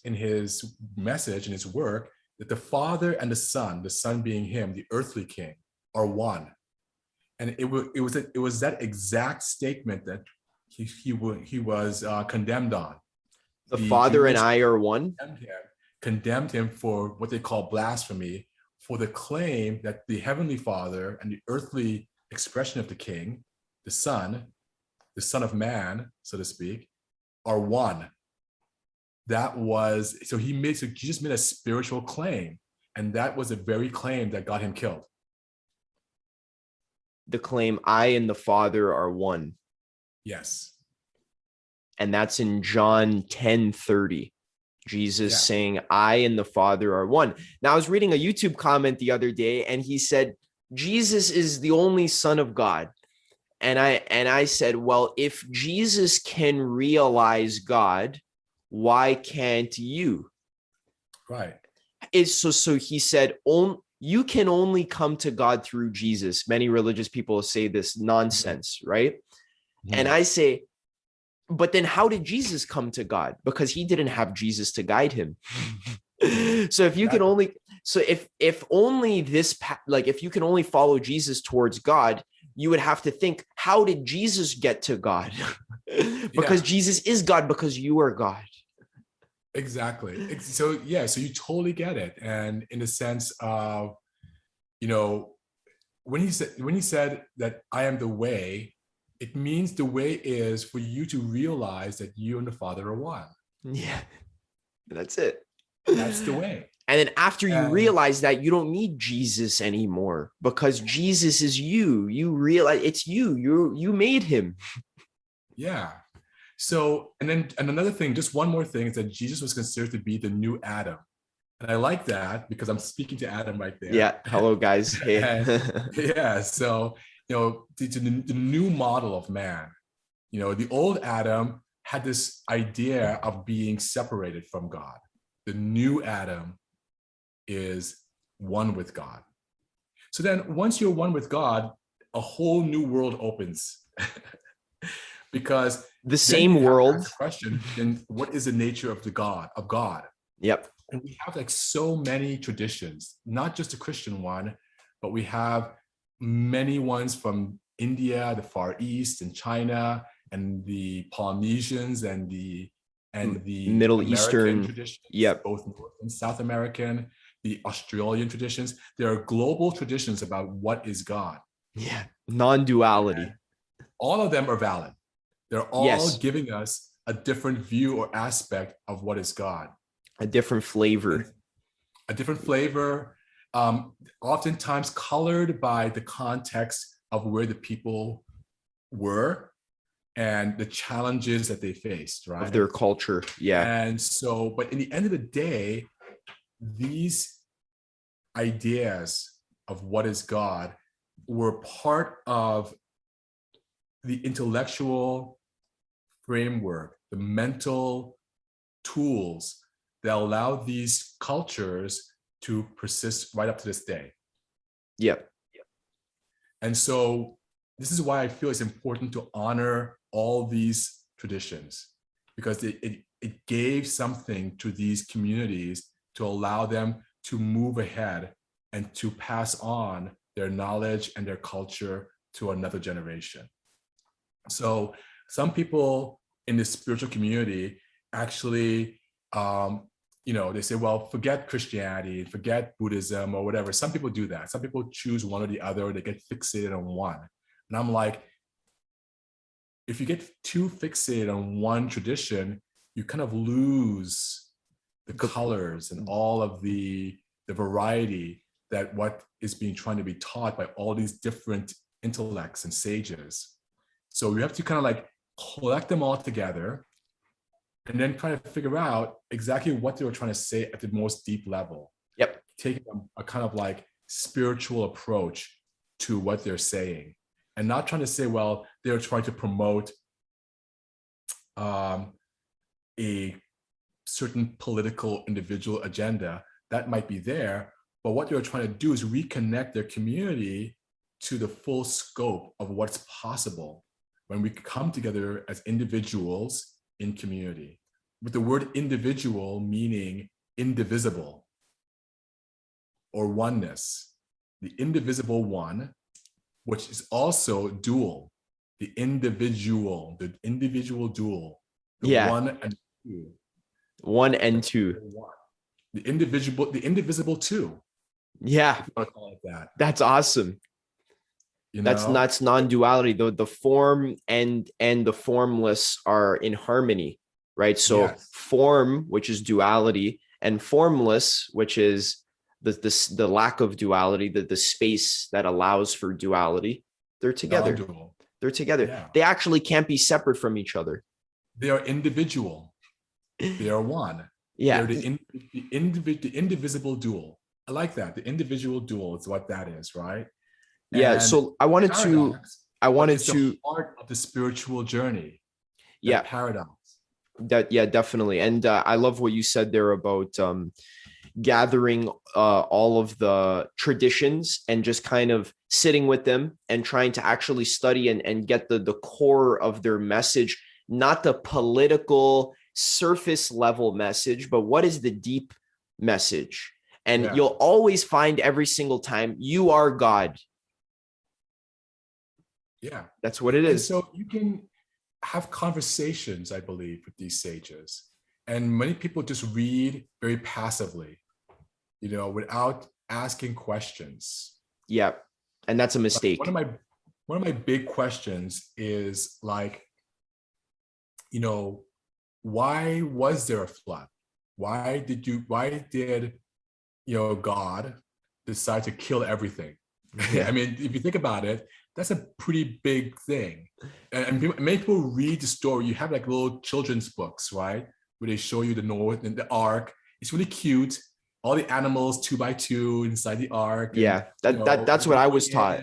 in his message, in his work, that the Father and the Son being him, the earthly king, are one. And it was that exact statement that he was condemned on. The The Father and Jewish I are one. condemned him for what they call blasphemy, for the claim that the heavenly Father and the earthly expression of the king, the Son of Man, so to speak, are one. So Jesus made a spiritual claim, and that was the very claim that got him killed. The claim, I and the Father are one. Yes. And that's in John 10:30. Jesus saying, I and the Father are one. Now, I was reading a YouTube comment the other day, and he said, Jesus is the only Son of God. And I said, well, if Jesus can realize God, why can't you? Right. So he said, you can only come to God through Jesus. Many religious people say this nonsense, right? Mm-hmm. And I say, but then how did Jesus come to God? Because he didn't have Jesus to guide him. So if you can only, if only this, like if you can only follow Jesus towards God, you would have to think, how did Jesus get to God? Because Jesus is God, because you are God. Exactly. So you totally get it. And in the sense of, when he said that I am the way, it means the way is for you to realize that you and the Father are one. Yeah, that's it. That's the way. And then after you realize that, you don't need Jesus anymore, because Jesus is you. You realize it's you. You made him. Yeah. So, and another thing, just one more thing, is that Jesus was considered to be the new Adam. And I like that because I'm speaking to Adam right there. Yeah. Hello, guys. Hey. So, the new model of man, the old Adam had this idea of being separated from God. The new Adam is one with God. So then once you're one with God, a whole new world opens. Because the same world question, then what is the nature of God? Yep. And we have like so many traditions, not just the Christian one, but we have many ones from India, the Far East, and China, and the Polynesians, and the Middle American Eastern traditions, yep, both North and South American, the Australian traditions. There are global traditions about what is God. Yeah, non-duality. And all of them are valid. They're all giving us a different view or aspect of what is God. A different flavor. Oftentimes colored by the context of where the people were and the challenges that they faced, right? Of their culture, yeah. And so, but in the end of the day, these ideas of what is God were part of the intellectual framework the mental tools that allow these cultures to persist right up to this day. Yep. And so this is why I feel it's important to honor all these traditions, because it gave something to these communities to allow them to move ahead and to pass on their knowledge and their culture to another generation. So some people in the spiritual community actually, they say, well, forget Christianity, forget Buddhism or whatever. Some people do that. Some people choose one or the other, or they get fixated on one. And I'm like, if you get too fixated on one tradition, you kind of lose the colors and all of the variety that what is being trying to be taught by all these different intellects and sages. So we have to kind of like collect them all together and then try to figure out exactly what they were trying to say at the most deep level. Yep. Taking a kind of like spiritual approach to what they're saying, and not trying to say, well, they're trying to promote a certain political individual agenda that might be there, but what they're trying to do is reconnect their community to the full scope of what's possible when we come together as individuals in community, with the word individual meaning indivisible or oneness, the indivisible one, which is also dual, the individual dual, the one and two. One and two. The indivisible two. Yeah. I call it that. That's awesome. That's non-duality. The form and the formless are in harmony, right? So yes. Form, which is duality, and formless, which is the lack of duality, the space that allows for duality, they're together. Non-dual. They're together. Yeah. They actually can't be separate from each other. They are individual. They are one. Yeah. They're the indivisible dual. I like that. The individual dual is what that is, right? Yeah. And so I wanted to the part of the spiritual journey. Yeah. Paradox. Definitely. And I love what you said there about gathering all of the traditions and just kind of sitting with them and trying to actually study and get the core of their message, not the political surface level message, but what is the deep message? And you'll always find every single time, you are God. Yeah. That's what it is. And so you can have conversations, I believe, with these sages. And many people just read very passively, without asking questions. Yeah. And that's a mistake. Like one of my big questions is like, why was there a flood? Why did God decide to kill everything? Yeah. I mean, if you think about it, that's a pretty big thing. And many people read the story. You have like little children's books, right? Where they show you the Noah and the ark. It's really cute. All the animals 2 by 2 inside the ark. Yeah, and, that's what I was taught.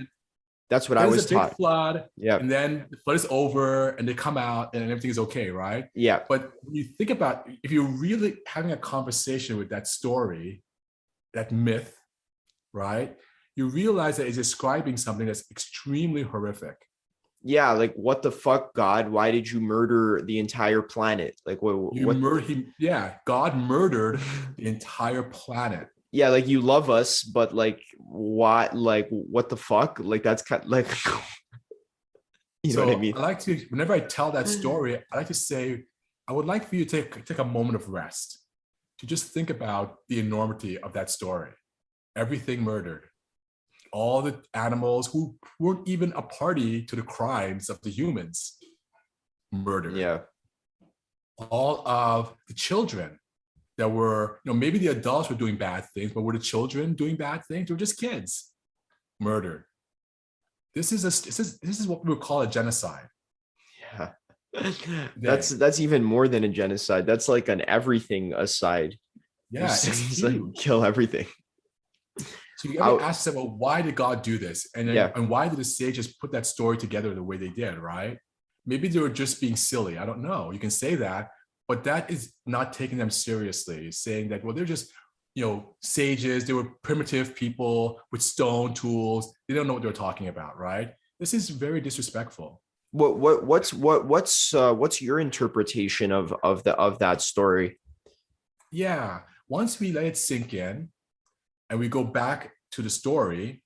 That's what I was taught. There's a big flood. Yeah. And then the flood is over and they come out and everything is okay, right? Yeah. But when you think about, if you're really having a conversation with that story, that myth, right? You realize that it's describing something that's extremely horrific. Yeah, like what the fuck, God? Why did you murder the entire planet? Like what? God murdered the entire planet. Yeah, like you love us, but like what? Like what the fuck? Like that's kind of like, you know what I mean? I like to, whenever I tell that story, I like to say, I would like for you to take a moment of rest, to just think about the enormity of that story. Everything murdered. All the animals who weren't even a party to the crimes of the humans murdered. Yeah. All of the children that were, maybe the adults were doing bad things, but were the children doing bad things? They were just kids murdered. This is what we would call a genocide. Yeah. That's even more than a genocide. That's like an everything aside. Yeah. It's like kill everything. So you got to ask yourself, well, why did God do this? And why did the sages put that story together the way they did, right? Maybe they were just being silly. I don't know. You can say that, but that is not taking them seriously, saying that, well, they're just, sages. They were primitive people with stone tools. They don't know what they're talking about, right? This is very disrespectful. What's your interpretation of that story? Yeah. Once we let it sink in and we go back to the story,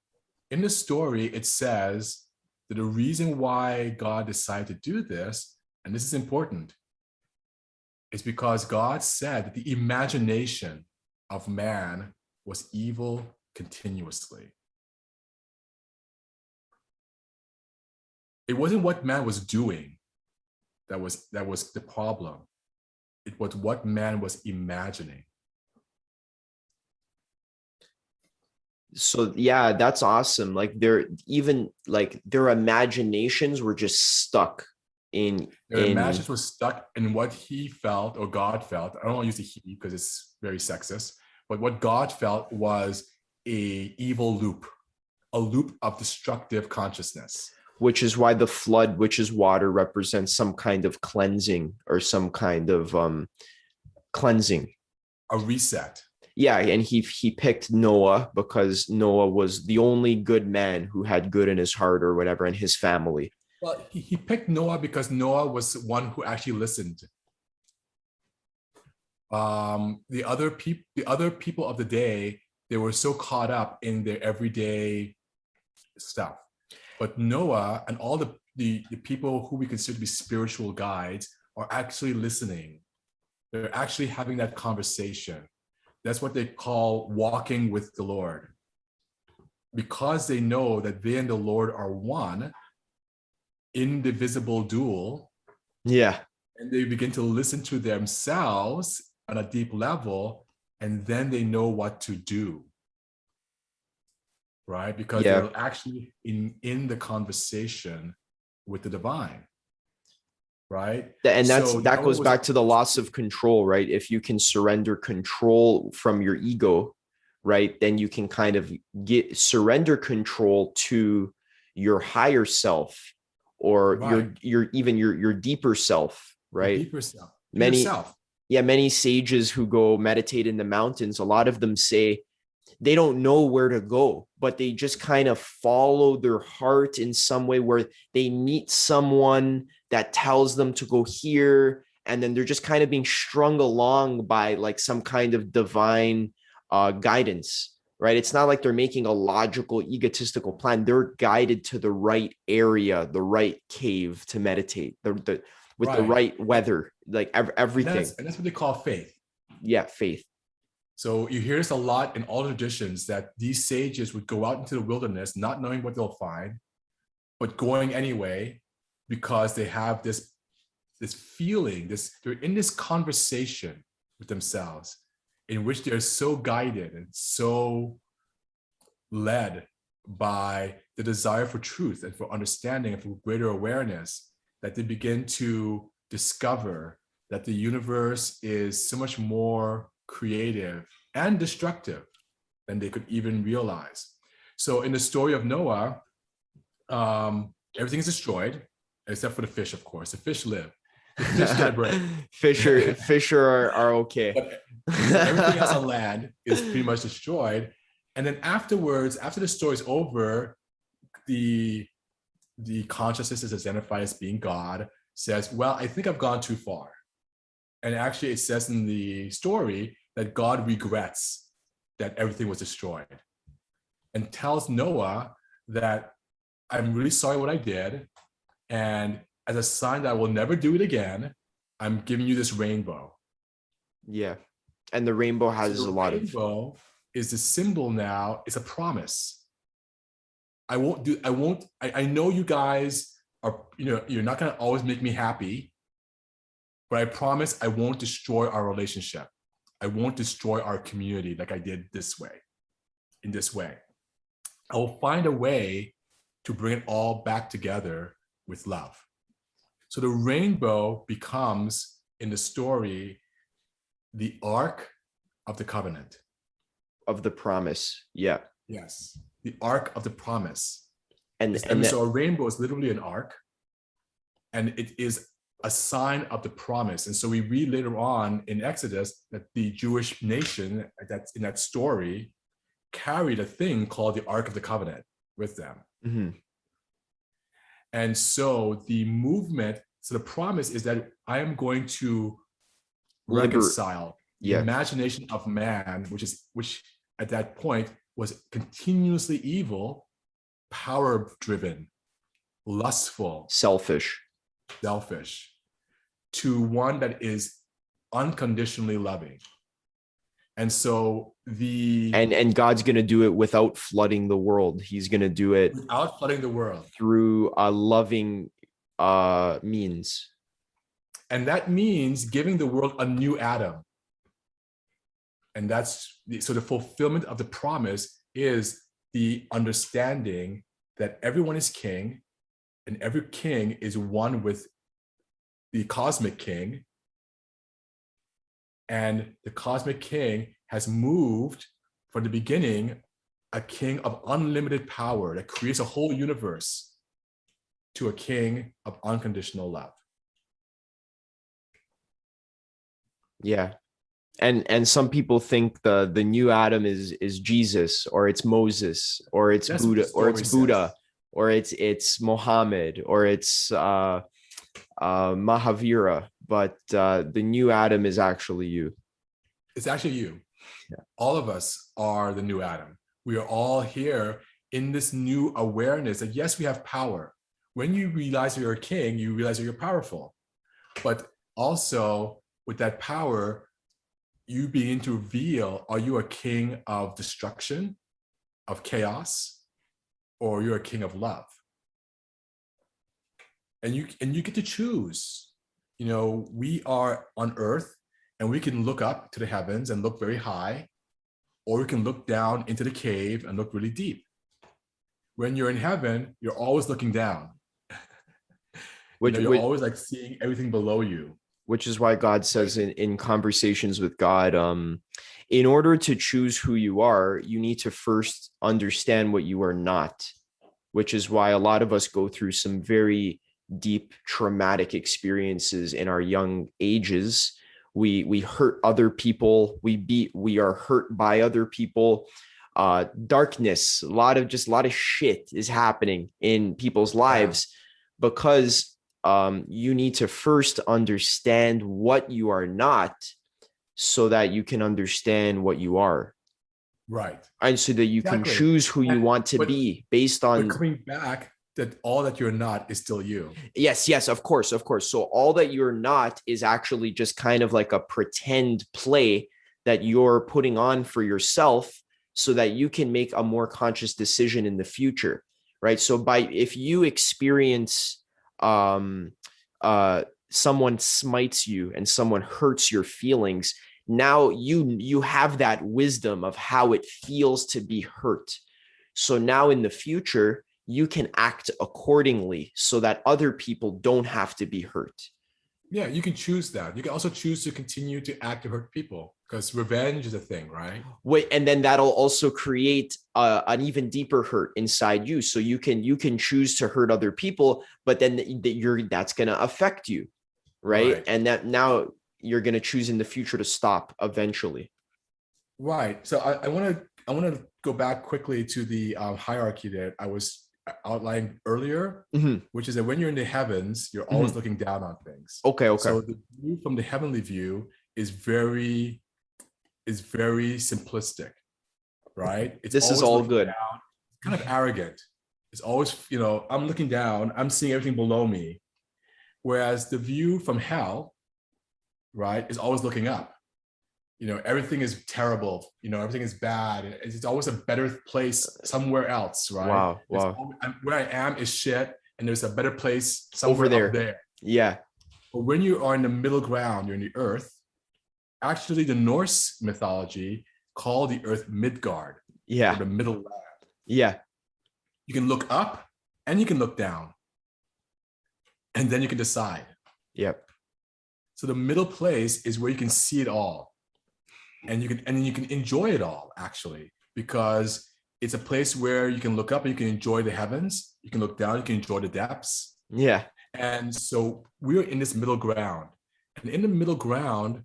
in the story, it says that the reason why God decided to do this, and this is important, is because God said that the imagination of man was evil continuously. It wasn't what man was doing that was the problem. It was what man was imagining. So yeah, that's awesome. Like their imaginations were just stuck in Their imaginations were stuck in what he felt or God felt. I don't want to use the he because it's very sexist, but what God felt was a evil loop, a loop of destructive consciousness. Which is why the flood, which is water, represents some kind of cleansing or some kind of cleansing. A reset. Yeah, and he picked Noah because Noah was the only good man who had good in his heart or whatever, and his family. Well, he picked Noah because Noah was one who actually listened. The other people of the day, they were so caught up in their everyday stuff. But Noah and all the people who we consider to be spiritual guides are actually listening. They're actually having that conversation. That's what they call walking with the Lord. Because they know that they and the Lord are one, indivisible dual. Yeah. And they begin to listen to themselves on a deep level, and then they know what to do. Right? Because they're actually in the conversation with the divine. Right? And that goes back to the loss of control, right? If you can surrender control from your ego, right, then you can kind of surrender control to your higher self, or your deeper self, right? Your deeper self. Yourself. Many sages who go meditate in the mountains, a lot of them say they don't know where to go, but they just kind of follow their heart in some way, where they meet someone that tells them to go here, and then they're just kind of being strung along by like some kind of divine guidance, right? It's not like they're making a logical, egotistical plan. They're guided to the right area, the right cave to meditate, with the right weather, like everything. And that's what they call faith. Yeah, faith. So you hear this a lot in all traditions, that these sages would go out into the wilderness not knowing what they'll find, but going anyway, because they have this feeling, they're in this conversation with themselves, in which they're so guided and so led by the desire for truth and for understanding and for greater awareness, that they begin to discover that the universe is so much more creative and destructive than they could even realize. So in the story of Noah, everything is destroyed except for the fish, of course. The fish live. The fish get a break. Fish are okay. But everything else on land is pretty much destroyed. And then afterwards, after the story is over, the consciousness is identified as being God, says, well, I think I've gone too far. And actually it says in the story that God regrets that everything was destroyed, and tells Noah that I'm really sorry what I did. And as a sign that I will never do it again, I'm giving you this rainbow. Yeah. And the rainbow has a lot of... rainbow is the symbol now, it's a promise. I know you guys are, you're not going to always make me happy, but I promise I won't destroy our relationship. I won't destroy our community like I did in this way. I will find a way to bring it all back together with love. So the rainbow becomes, in the story, the ark of the covenant. Of the promise. Yeah. Yes. The ark of the promise. And so a rainbow is literally an ark. and it is a sign of the promise. And so we read later on in Exodus that the Jewish nation that's in that story carried a thing called the Ark of the Covenant with them. Mm-hmm. And so the movement, so the promise is that I am going to reconcile the imagination of man, which at that point was continuously evil, power driven, lustful, selfish, to one that is unconditionally loving. And so and God's going to do it without flooding the world. He's going to do it without flooding the world through a loving means. And that means giving the world a new Adam. And so the fulfillment of the promise is the understanding that everyone is king, and every king is one with the cosmic king. And the cosmic king has moved from the beginning, a king of unlimited power that creates a whole universe, to a king of unconditional love. Yeah. And some people think the new Adam is Jesus, or it's Moses, or it's Buddha, or it's Muhammad, or it's Mahavira, but the new Adam is actually you. It's actually you. Yeah. All of us are the new Adam. We are all here in this new awareness that yes, we have power. When you realize you're a king, you realize that you're powerful. But also with that power, you begin to reveal, are you a king of destruction, of chaos, or you're a king of love? And you get to choose. You know, we are on earth and we can look up to the heavens and look very high, or we can look down into the cave and look really deep. When you're in heaven, you're always looking down. You're always like seeing everything below you. Which is why God says in Conversations with God, in order to choose who you are, you need to first understand what you are not, which is why a lot of us go through some very deep traumatic experiences in our young ages. We hurt other people. We are hurt by other people. Darkness, a lot of shit is happening in people's lives because you need to first understand what you are not so that you can understand what you are. Right. And so that you can choose who you want to be based on. But coming back, that all that you're not is still you. Yes, of course. So all that you're not is actually just kind of like a pretend play that you're putting on for yourself so that you can make a more conscious decision in the future, right? So if you experience someone smites you and someone hurts your feelings, now you have that wisdom of how it feels to be hurt. So now in the future, you can act accordingly so that other people don't have to be hurt. Yeah, you can choose that. You can also choose to continue to act to hurt people, because revenge is a thing, right? Wait, and then that'll also create an even deeper hurt inside you. So you can choose to hurt other people, but then that's going to affect you, right? And that now you're going to choose in the future to stop eventually. Right. So I want to go back quickly to the hierarchy that I was outlined earlier, which is that when you're in the heavens, you're always looking down on things. Okay. So the view from the heavenly view is very simplistic, right? This is all good. Down, kind of arrogant. It's always, I'm looking down, I'm seeing everything below me. Whereas the view from hell, right, is always looking up. Everything is terrible. Everything is bad. It's always a better place somewhere else, right? Wow. Where I am is shit, and there's a better place somewhere over there. Yeah. But when you are in the middle ground, you're in the earth. Actually, the Norse mythology called the earth Midgard. Yeah. Or the middle land. Yeah. You can look up and you can look down. And then you can decide. Yep. So the middle place is where you can see it all. And you can enjoy it all, actually, because it's a place where you can look up and you can enjoy the heavens. You can look down, you can enjoy the depths. Yeah. And so we're in this middle ground. And in the middle ground,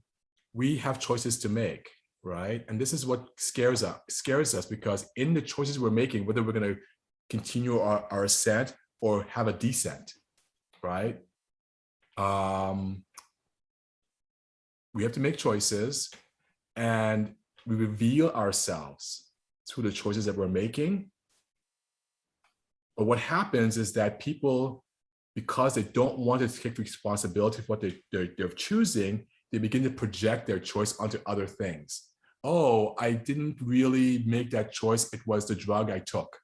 we have choices to make, right? And this is what scares us because in the choices we're making, whether we're going to continue our ascent or have a descent, right? We have to make choices, and we reveal ourselves through the choices that we're making. But what happens is that people, because they don't want to take responsibility for what they're choosing, they begin to project their choice onto other things. Oh, I didn't really make that choice. It was the drug I took.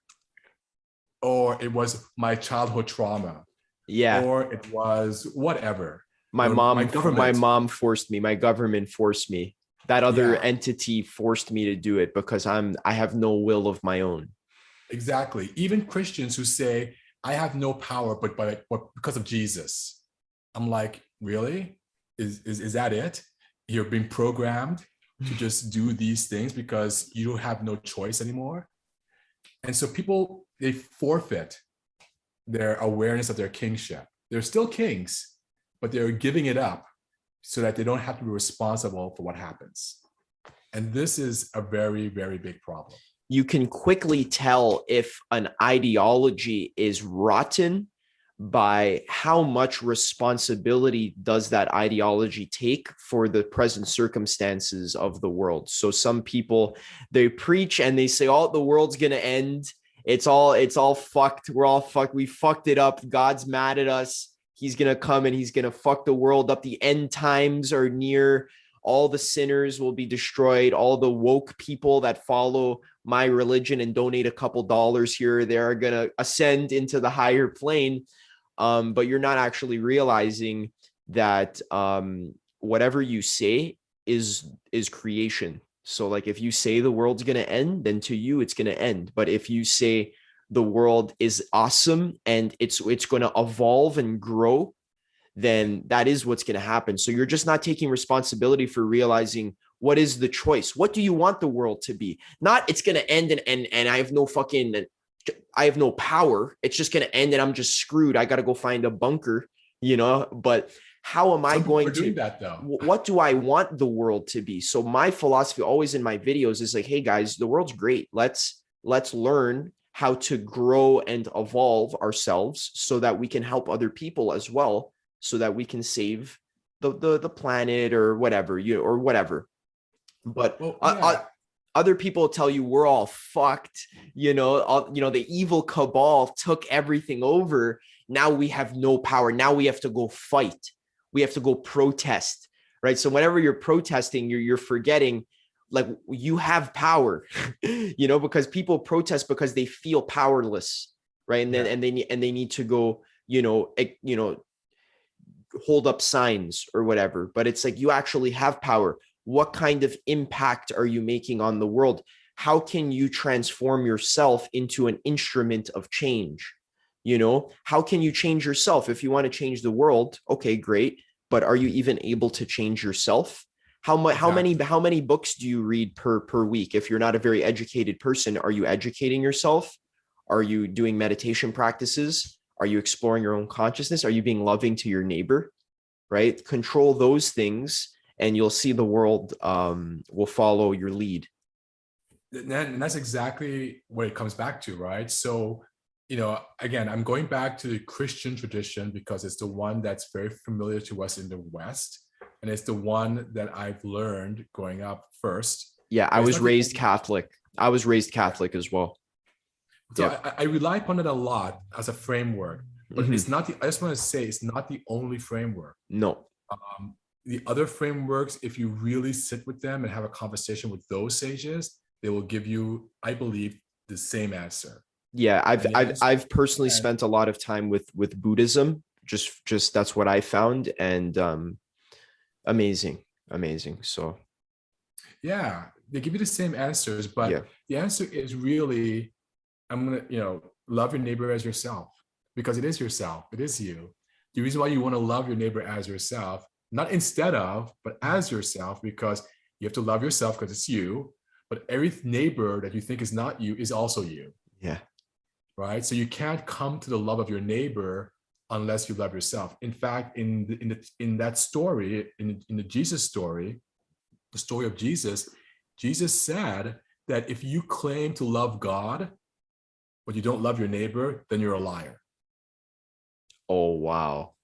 Or it was my childhood trauma. Yeah. Or it was whatever. My Or my mom, my government. mom forced me. My government forced me. That other Yeah, entity forced me to do it because I have no will of my own. exactly. Even Christians who say, I have no power, but because of Jesus. I'm like, really? Is that it? You're being programmed to just do these things because you don't have no choice anymore. And so people, they forfeit their awareness of their kingship. They're still kings, but they're giving it up so that they don't have to be responsible for what happens. And this is a very, very big problem. You can quickly tell if an ideology is rotten by how much responsibility does that ideology take for the present circumstances of the world. So some people, they preach and they say, oh, the world's going to end. It's all fucked. We're all fucked. We fucked it up. God's mad at us. He's going to come and he's going to fuck the world up. The end times are near. All the sinners will be destroyed. All the woke people that follow my religion and donate a couple dollars here or there are going to ascend into the higher plane. But you're not actually realizing that whatever you say is creation. So like if you say the world's going to end, then to you it's going to end. But if you say the world is awesome and it's going to evolve and grow, then that is what's going to happen. So you're just not taking responsibility for realizing what is the choice. What do you want the world to be? Not it's going to end and I have no power. It's just going to end and I'm just screwed. I got to go find a bunker, but how am I Some people going are doing to, that though. what do I want the world to be? So my philosophy always in my videos is like, hey guys, the world's great. Let's learn how to grow and evolve ourselves so that we can help other people as well, so that we can save the planet or whatever, or whatever. But Well, yeah. other people tell you we're all fucked, the evil cabal took everything over. Now we have no power. Now we have to go fight. We have to go protest, right? So whenever you're protesting, you're forgetting like you have power, because people protest because they feel powerless, right? And then and they need to go, hold up signs or whatever. But it's like you actually have power. What kind of impact are you making on the world? How can you transform yourself into an instrument of change? How can you change yourself? If you want to change the world, okay, great. But are you even able to change yourself? How many books do you read per week? If you're not a very educated person, are you educating yourself? Are you doing meditation practices? Are you exploring your own consciousness? Are you being loving to your neighbor? Right? Control those things and you'll see the world will follow your lead. And that's exactly what it comes back to, right? So, again, I'm going back to the Christian tradition because it's the one that's very familiar to us in the West. And it's the one that I've learned growing up first. Yeah, I was raised Catholic. I was raised Catholic as well. So I rely upon it a lot as a framework, but it's not I just want to say it's not the only framework. No. The other frameworks, if you really sit with them and have a conversation with those sages, they will give you, I believe, the same answer. Yeah, I've personally spent a lot of time with Buddhism. Just that's what I found, and amazing. So yeah, they give you the same answers, but the answer is really, I'm gonna, love your neighbor as yourself, because it is yourself. It is you. The reason why you want to love your neighbor as yourself, not instead of, but as yourself, because you have to love yourself because it's you. But every neighbor that you think is not you is also you. Yeah. Right. So you can't come to the love of your neighbor unless you love yourself. In fact, in that story, in the Jesus story, the story of Jesus, Jesus said that if you claim to love God, but you don't love your neighbor, then you're a liar. Oh, wow.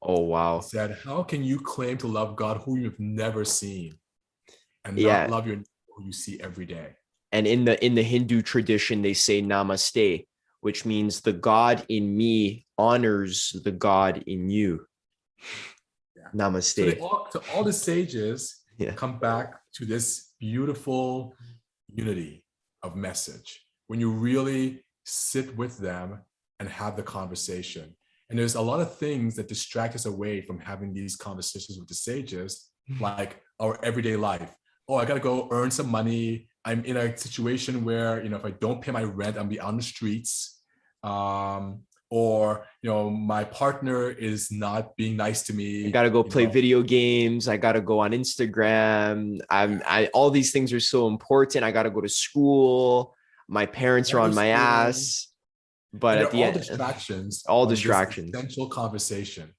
Oh, He wow. said, how can you claim to love God who you've never seen and not Yeah. love your neighbor who you see every day? And in the Hindu tradition, they say namaste, which means the God in me honors the God in you. Yeah. Namaste. So all the sages Yeah. come back to this beautiful unity of message when you really sit with them and have the conversation. And there's a lot of things that distract us away from having these conversations with the sages, like our everyday life. Oh, I got to go earn some money. I'm in a situation where, if I don't pay my rent, I'll be on the streets. Or, my partner is not being nice to I me. gotta go play video games. I gotta go on Instagram. All these things are so important. I gotta go to school. My parents are Gotta go on to my school. ass. But And at they're the all end, distractions all from this distractions. essential conversation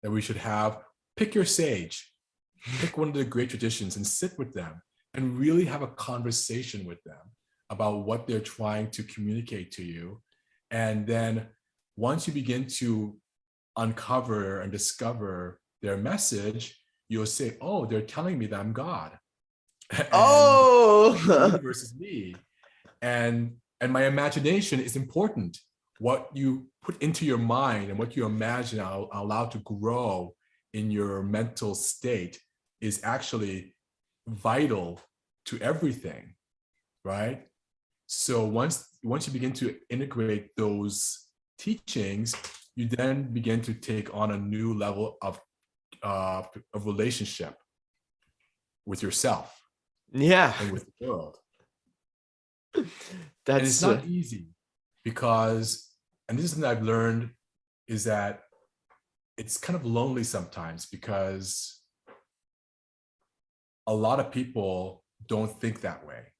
that we should have. Pick your sage, pick one of the great traditions and sit with them and really have a conversation with them about what they're trying to communicate to you. And then once you begin to uncover and discover their message, you'll say, oh, they're telling me that I'm God. And the Oh, universe is me. And my imagination is important. What you put into your mind and what you imagine are allowed to grow in your mental state is actually vital to everything, right? So once you begin to integrate those teachings, you then begin to take on a new level of relationship with yourself yeah. and with the world. And it's That's not easy because, and this is something I've learned, is that it's kind of lonely sometimes because a lot of people don't think that way.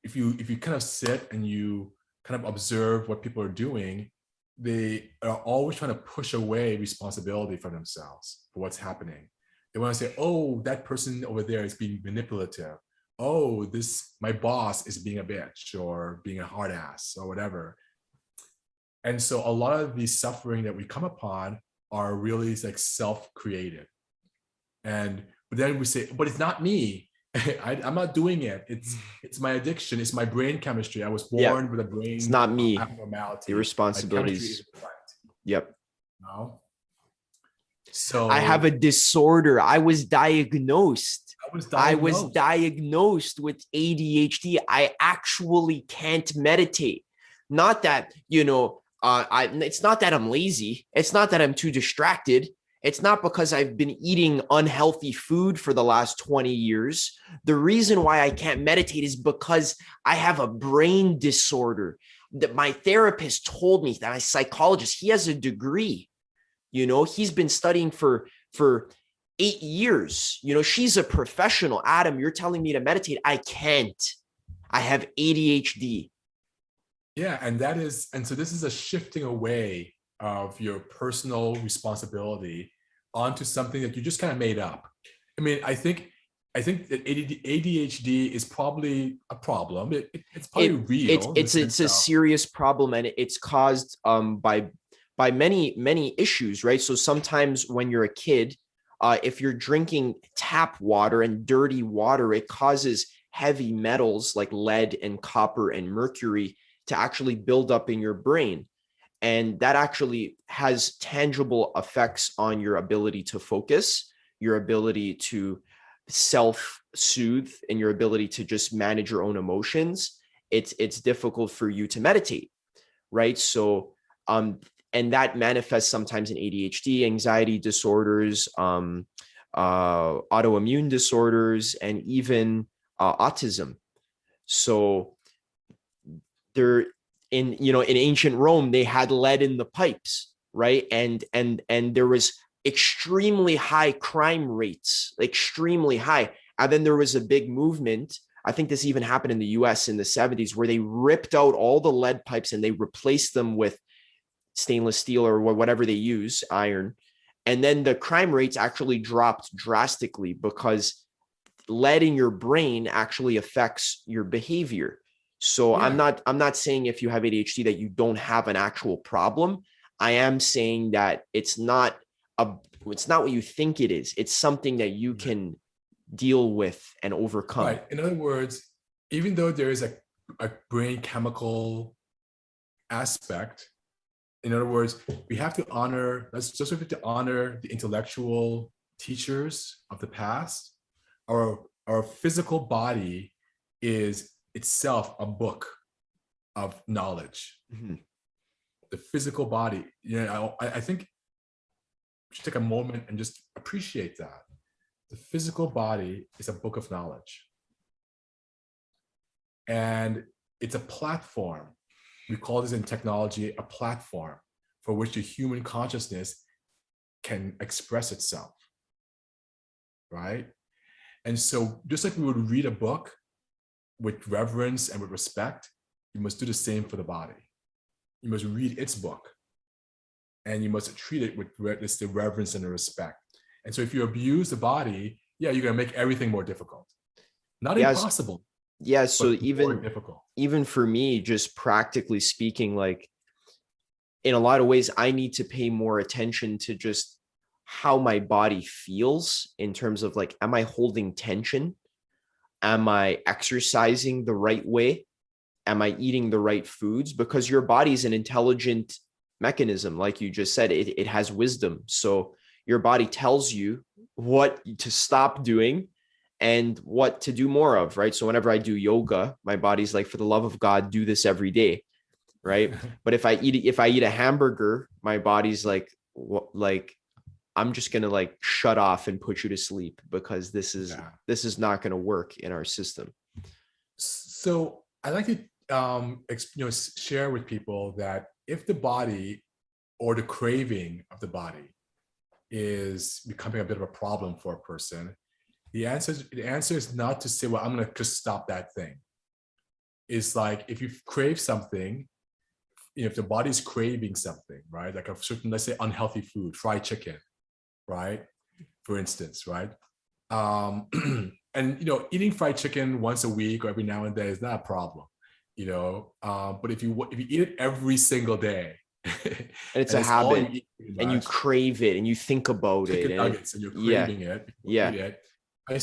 If you kind of sit and you kind of observe what people are doing, they are always trying to push away responsibility for themselves for what's happening. They want to say, oh, that person over there is being manipulative. Oh, my boss is being a bitch or being a hard ass or whatever. And so a lot of the suffering that we come upon are really like self-created. But then we say, but it's not me. I'm not doing it. It's my addiction. It's my brain chemistry. I was yeah. born with a It's brain not me. The abnormality. My chemistry responsibilities. isn't correct. Yep. No? I have a So disorder. I was diagnosed. I was I was diagnosed. diagnosed with ADHD. I actually can't meditate. Not that, it's not that I'm lazy. It's not that I'm too distracted. It's not because I've been eating unhealthy food for the last 20 years. The reason why I can't meditate is because I have a brain disorder. That my therapist told me, that my psychologist, he has a degree. He's been studying for 8 years. She's a professional. Adam, you're telling me to meditate. I can't. I have ADHD. Yeah, and so this is a shifting away of your personal responsibility onto something that you just kind of made up. I mean, I think that ADHD is probably a problem. It's probably real in the It's sense a of, serious problem, and it's caused by many issues, right? So sometimes when you're a kid, if you're drinking tap water and dirty water, it causes heavy metals like lead and copper and mercury to actually build up in your brain. And that actually has tangible effects on your ability to focus, your ability to self-soothe, and your ability to just manage your own emotions. It's difficult for you to meditate, right? So and that manifests sometimes in ADHD, anxiety disorders, autoimmune disorders, and even autism. So there, in ancient Rome, they had lead in the pipes, right? And there was extremely high crime rates, extremely high. And then there was a big movement. I think this even happened in the US in the 70s, where they ripped out all the lead pipes and they replaced them with stainless steel or whatever they use, iron. And then the crime rates actually dropped drastically because lead in your brain actually affects your behavior. So Yeah. I'm not saying if you have ADHD that you don't have an actual problem. I am saying that a it's not what you think it is. It's something that you Yeah. can deal with and overcome. Right. In other words, even though there is a brain chemical aspect, in other words, we have to honor, let's just have to honor the intellectual teachers of the past. Our physical body is itself a book of knowledge. Mm-hmm. The physical body, I think we should take a moment and just appreciate that. The physical body is a book of knowledge. And it's a platform. We call this in technology a platform for which the human consciousness can express itself, right? And so just like we would read a book with reverence and with respect, you must do the same for the body. You must read its book and you must treat it with the reverence and the respect. And so if you abuse the body, yeah, you're going to make everything more difficult. Not impossible. Yeah. So even for me, just practically speaking, like in a lot of ways, I need to pay more attention to just how my body feels in terms of like, am I holding tension? Am I exercising the right way? Am I eating the right foods? Because your body is an intelligent mechanism. Like you just said, it has wisdom. So your body tells you what to stop doing and what to do more of, right? So whenever I do yoga, my body's like, for the love of God, do this every day, right? But if I eat a hamburger, my body's like, I'm just going to like shut off and put you to sleep because this is not going to work in our system. So I like to share with people that if the body or the craving of the body is becoming a bit of a problem for a person, the answer is not to say, well, I'm going to just stop that thing. It's like if you crave something, if the body's craving something, right? Like a certain, let's say, unhealthy food, fried chicken, right? For instance, right? And eating fried chicken once a week or every now and then is not a problem, but if you eat it every single day, and it's a habit, and you crave it, and you think about chicken it, nuggets, and you're craving it, eat it. I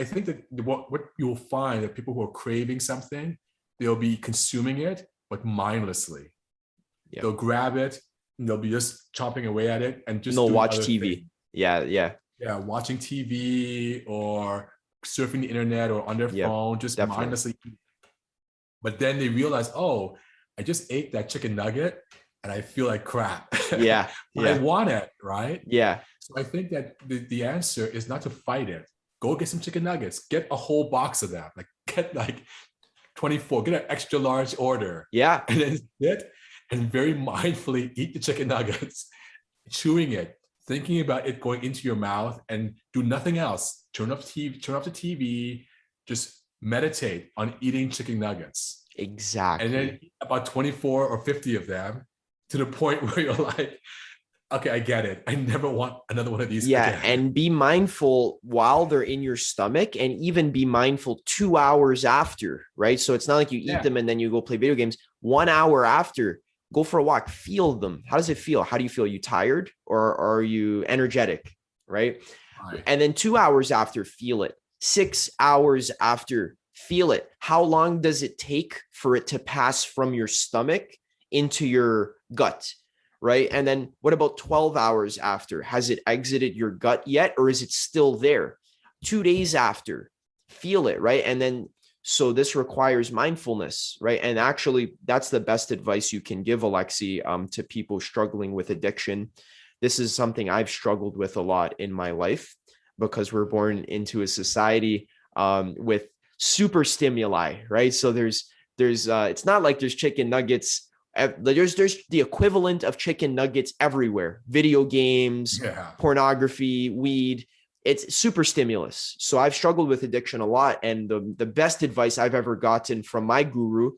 think that what you'll find that people who are craving something, they'll be consuming it, but mindlessly. Yep. They'll grab it and they'll be just chomping away at it and just watch TV. Things. Yeah, watching TV or surfing the internet or on their phone, just mindlessly. But then they realize, oh, I just ate that chicken nugget and I feel like crap. Yeah. I want it, right? Yeah. So I think that the answer is not to fight it. Go get some chicken nuggets. Get a whole box of them. Like get like 24. Get an extra large order. Yeah. And then sit and very mindfully eat the chicken nuggets, chewing it, thinking about it going into your mouth, and do nothing else. Turn off the TV, just meditate on eating chicken nuggets. Exactly. And then eat about 24 or 50 of them to the point where you're like, okay, I get it. I never want another one of these again. And be mindful while they're in your stomach, and even be mindful 2 hours after, right? So it's not like you eat them and then you go play video games. 1 hour after, go for a walk, feel them. How does it feel? How do you feel? Are you tired or are you energetic, right? And then 2 hours after, feel it. 6 hours after, feel it. How long does it take for it to pass from your stomach into your gut? Right. And then what about 12 hours after? Has it exited your gut yet, or is it still there? 2 days after, feel it. Right. And then, so this requires mindfulness, right? And actually, that's the best advice you can give, Alexi, to people struggling with addiction. This is something I've struggled with a lot in my life because we're born into a society with super stimuli, right? So there's it's not like there's chicken nuggets. There's the equivalent of chicken nuggets everywhere. Video games, pornography, weed. It's super stimulus. So I've struggled with addiction a lot. And the best advice I've ever gotten from my guru,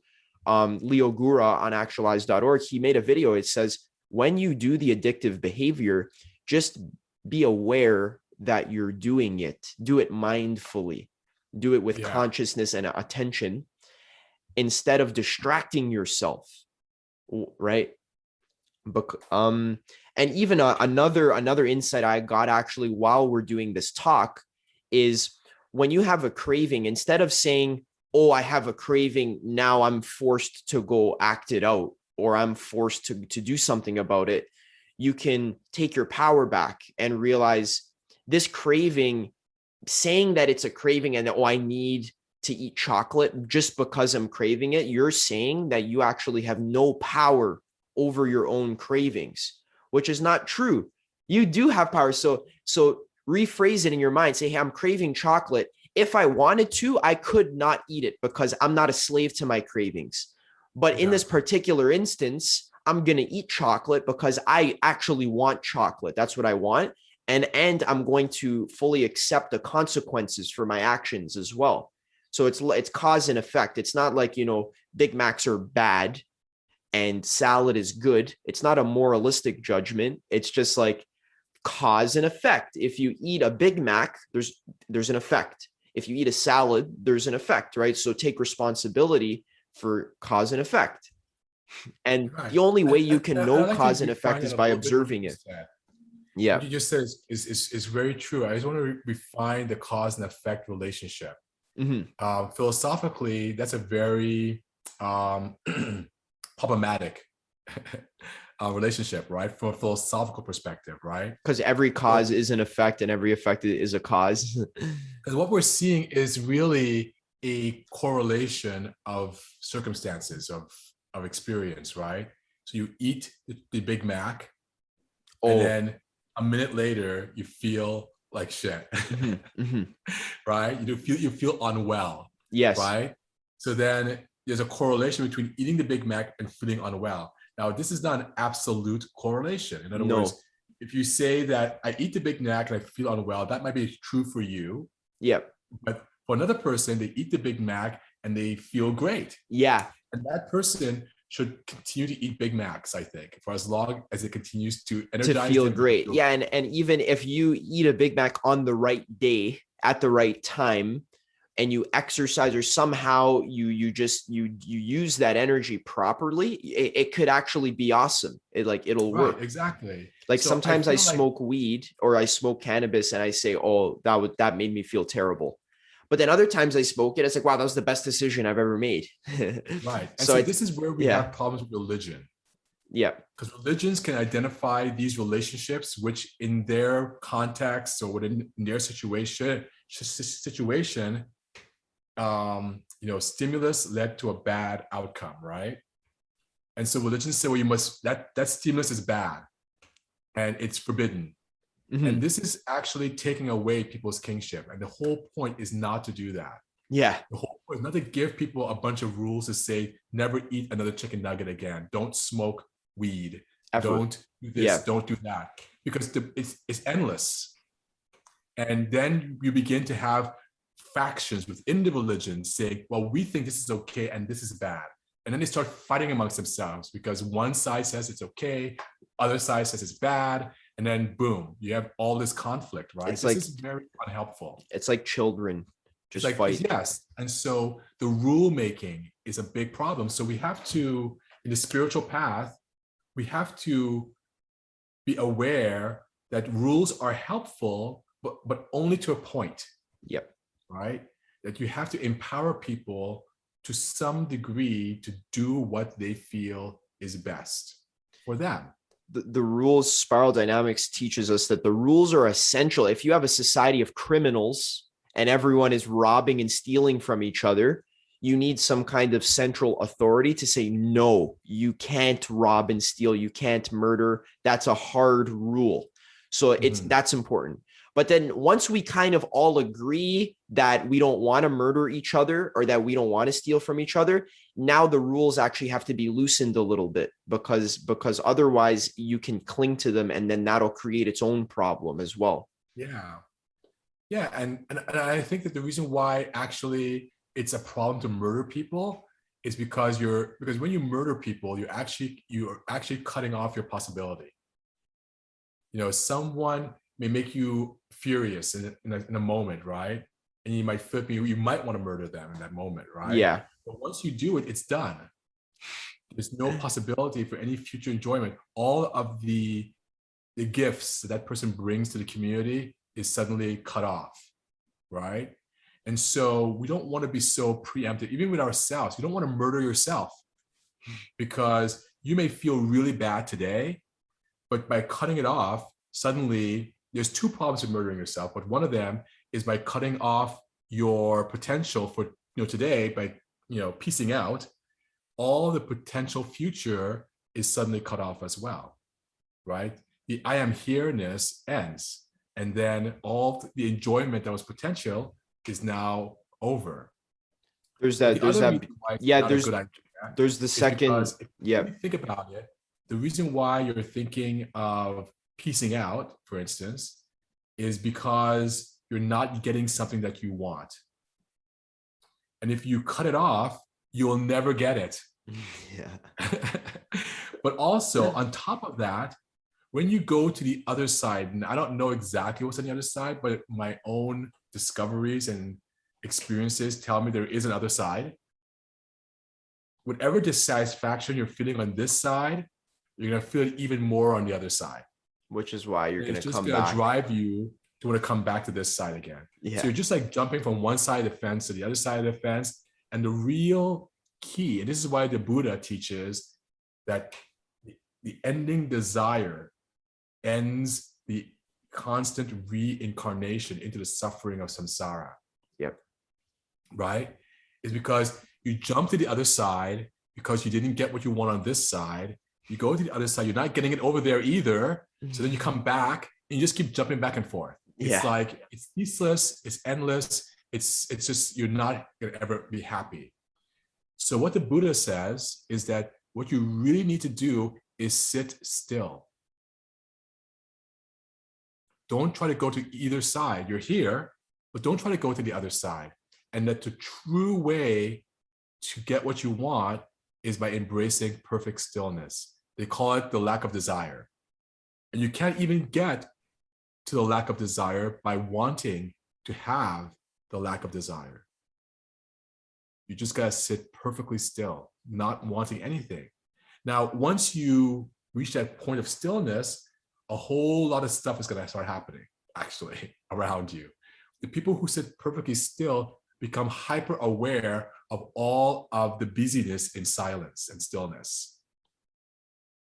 Leo Gura on actualize.org, he made a video. It says, when you do the addictive behavior, just be aware that you're doing it. Do it mindfully. Do it with consciousness and attention instead of distracting yourself, right? And even another insight I got actually while we're doing this talk is when you have a craving, instead of saying, oh, I have a craving, now I'm forced to go act it out, or I'm forced to do something about it, you can take your power back and realize this craving, saying that it's a craving and that, oh, I need to eat chocolate just because I'm craving it, you're saying that you actually have no power over your own cravings, which is not true. You do have power. So rephrase it in your mind. Say, hey, I'm craving chocolate. If I wanted to, I could not eat it because I'm not a slave to my cravings. But in this particular instance, I'm going to eat chocolate because I actually want chocolate. That's what I want. And I'm going to fully accept the consequences for my actions as well. So it's cause and effect. It's not like, Big Macs are bad and salad is good. It's not a moralistic judgment. It's just like cause and effect. If you eat a Big Mac, there's an effect. If you eat a salad, there's an effect, right? So take responsibility for cause and effect. And the only way you can know cause and effect is by observing it. Yeah. What you just said is very true. I just want to refine the cause and effect relationship. Philosophically, that's a very problematic relationship, right? From a philosophical perspective, right? Because every cause is an effect and every effect is a cause. Because what we're seeing is really a correlation of circumstances, of experience, right? So you eat the Big Mac, and then a minute later you feel like shit, right? You feel unwell, yes, right? So then there's a correlation between eating the Big Mac and feeling unwell. Now, this is not an absolute correlation. In other words, if you say that I eat the Big Mac and I feel unwell, that might be true for you. Yep. But for another person, they eat the Big Mac and they feel great. Yeah. And that person should continue to eat Big Macs, I think, for as long as it continues to energize to feel great. Yeah. And even if you eat a Big Mac on the right day at the right time, and you exercise or somehow you use that energy properly, it could actually be awesome. It'll work. Exactly. Like so sometimes I smoke weed or I smoke cannabis and I say, oh, that made me feel terrible. But then other times I smoke it, it's like, wow, that was the best decision I've ever made. Right. And so this is where we have problems with religion. Yeah. Because religions can identify these relationships, which in their context or within their situation, stimulus led to a bad outcome, right? And so religion said, well, you must, that stimulus is bad and it's forbidden. And this is actually taking away people's kingship. And the whole point is not to do that. Yeah. The whole point is not to give people a bunch of rules to say, never eat another chicken nugget again. Don't smoke weed. Don't do this. Don't do that. Because it's endless. And then you begin to have factions within the religion saying, well, we think this is okay and this is bad. And then they start fighting amongst themselves because one side says it's okay, other side says it's bad, and then boom, you have all this conflict, right? This is very unhelpful. It's like children just fight. Yes. And so the rule making is a big problem. So we have to, in the spiritual path, we have to be aware that rules are helpful, but only to a point. Yep. Right? That you have to empower people to some degree to do what they feel is best for them. The rules, spiral dynamics teaches us that the rules are essential. If you have a society of criminals and everyone is robbing and stealing from each other, you need some kind of central authority to say, no, you can't rob and steal. You can't murder. That's a hard rule. So that's important. But then once we kind of all agree that we don't want to murder each other or that we don't want to steal from each other, now the rules actually have to be loosened a little bit because otherwise you can cling to them and then that'll create its own problem as well. Yeah. Yeah. And I think that the reason why actually it's a problem to murder people is because when you murder people, you're actually cutting off your possibility. Someone may make you furious in a moment, right? And you might flip you might want to murder them in that moment, right? Yeah. But once you do it, it's done. There's no possibility for any future enjoyment. All of the gifts that person brings to the community is suddenly cut off, right? And so we don't want to be so preemptive, even with ourselves. You don't want to murder yourself, because you may feel really bad today, but by cutting it off, suddenly there's two problems with murdering yourself. But one of them is by cutting off your potential for today, by piecing out, all the potential future is suddenly cut off as well, right? The I am here-ness ends, and then all the enjoyment that was potential is now over. There's that. There's that. Yeah. There's the second. Yeah. If you think about it, the reason why you're thinking of piecing out, for instance, is because you're not getting something that you want. And if you cut it off, you'll never get it. Yeah. But also on top of that, when you go to the other side, and I don't know exactly what's on the other side, but my own discoveries and experiences tell me there is an other side. Whatever dissatisfaction you're feeling on this side, you're going to feel it even more on the other side. Which is why you're going to come back. It's going to drive you to want to come back to this side again. Yeah. So you're just like jumping from one side of the fence to the other side of the fence. And the real key, and this is why the Buddha teaches that the ending desire ends the constant reincarnation into the suffering of samsara. Yep. Right? Is because you jump to the other side because you didn't get what you want on this side. You go to the other side, you're not getting it over there either. So then you come back and you just keep jumping back and forth. It's like, it's ceaseless, it's endless. It's just, you're not going to ever be happy. So what the Buddha says is that what you really need to do is sit still. Don't try to go to either side. You're here, but don't try to go to the other side. And that the true way to get what you want is by embracing perfect stillness. They call it the lack of desire. And you can't even get to the lack of desire by wanting to have the lack of desire. You just got to sit perfectly still, not wanting anything. Now, once you reach that point of stillness, a whole lot of stuff is going to start happening, actually, around you. The people who sit perfectly still become hyper aware of all of the busyness in silence and stillness.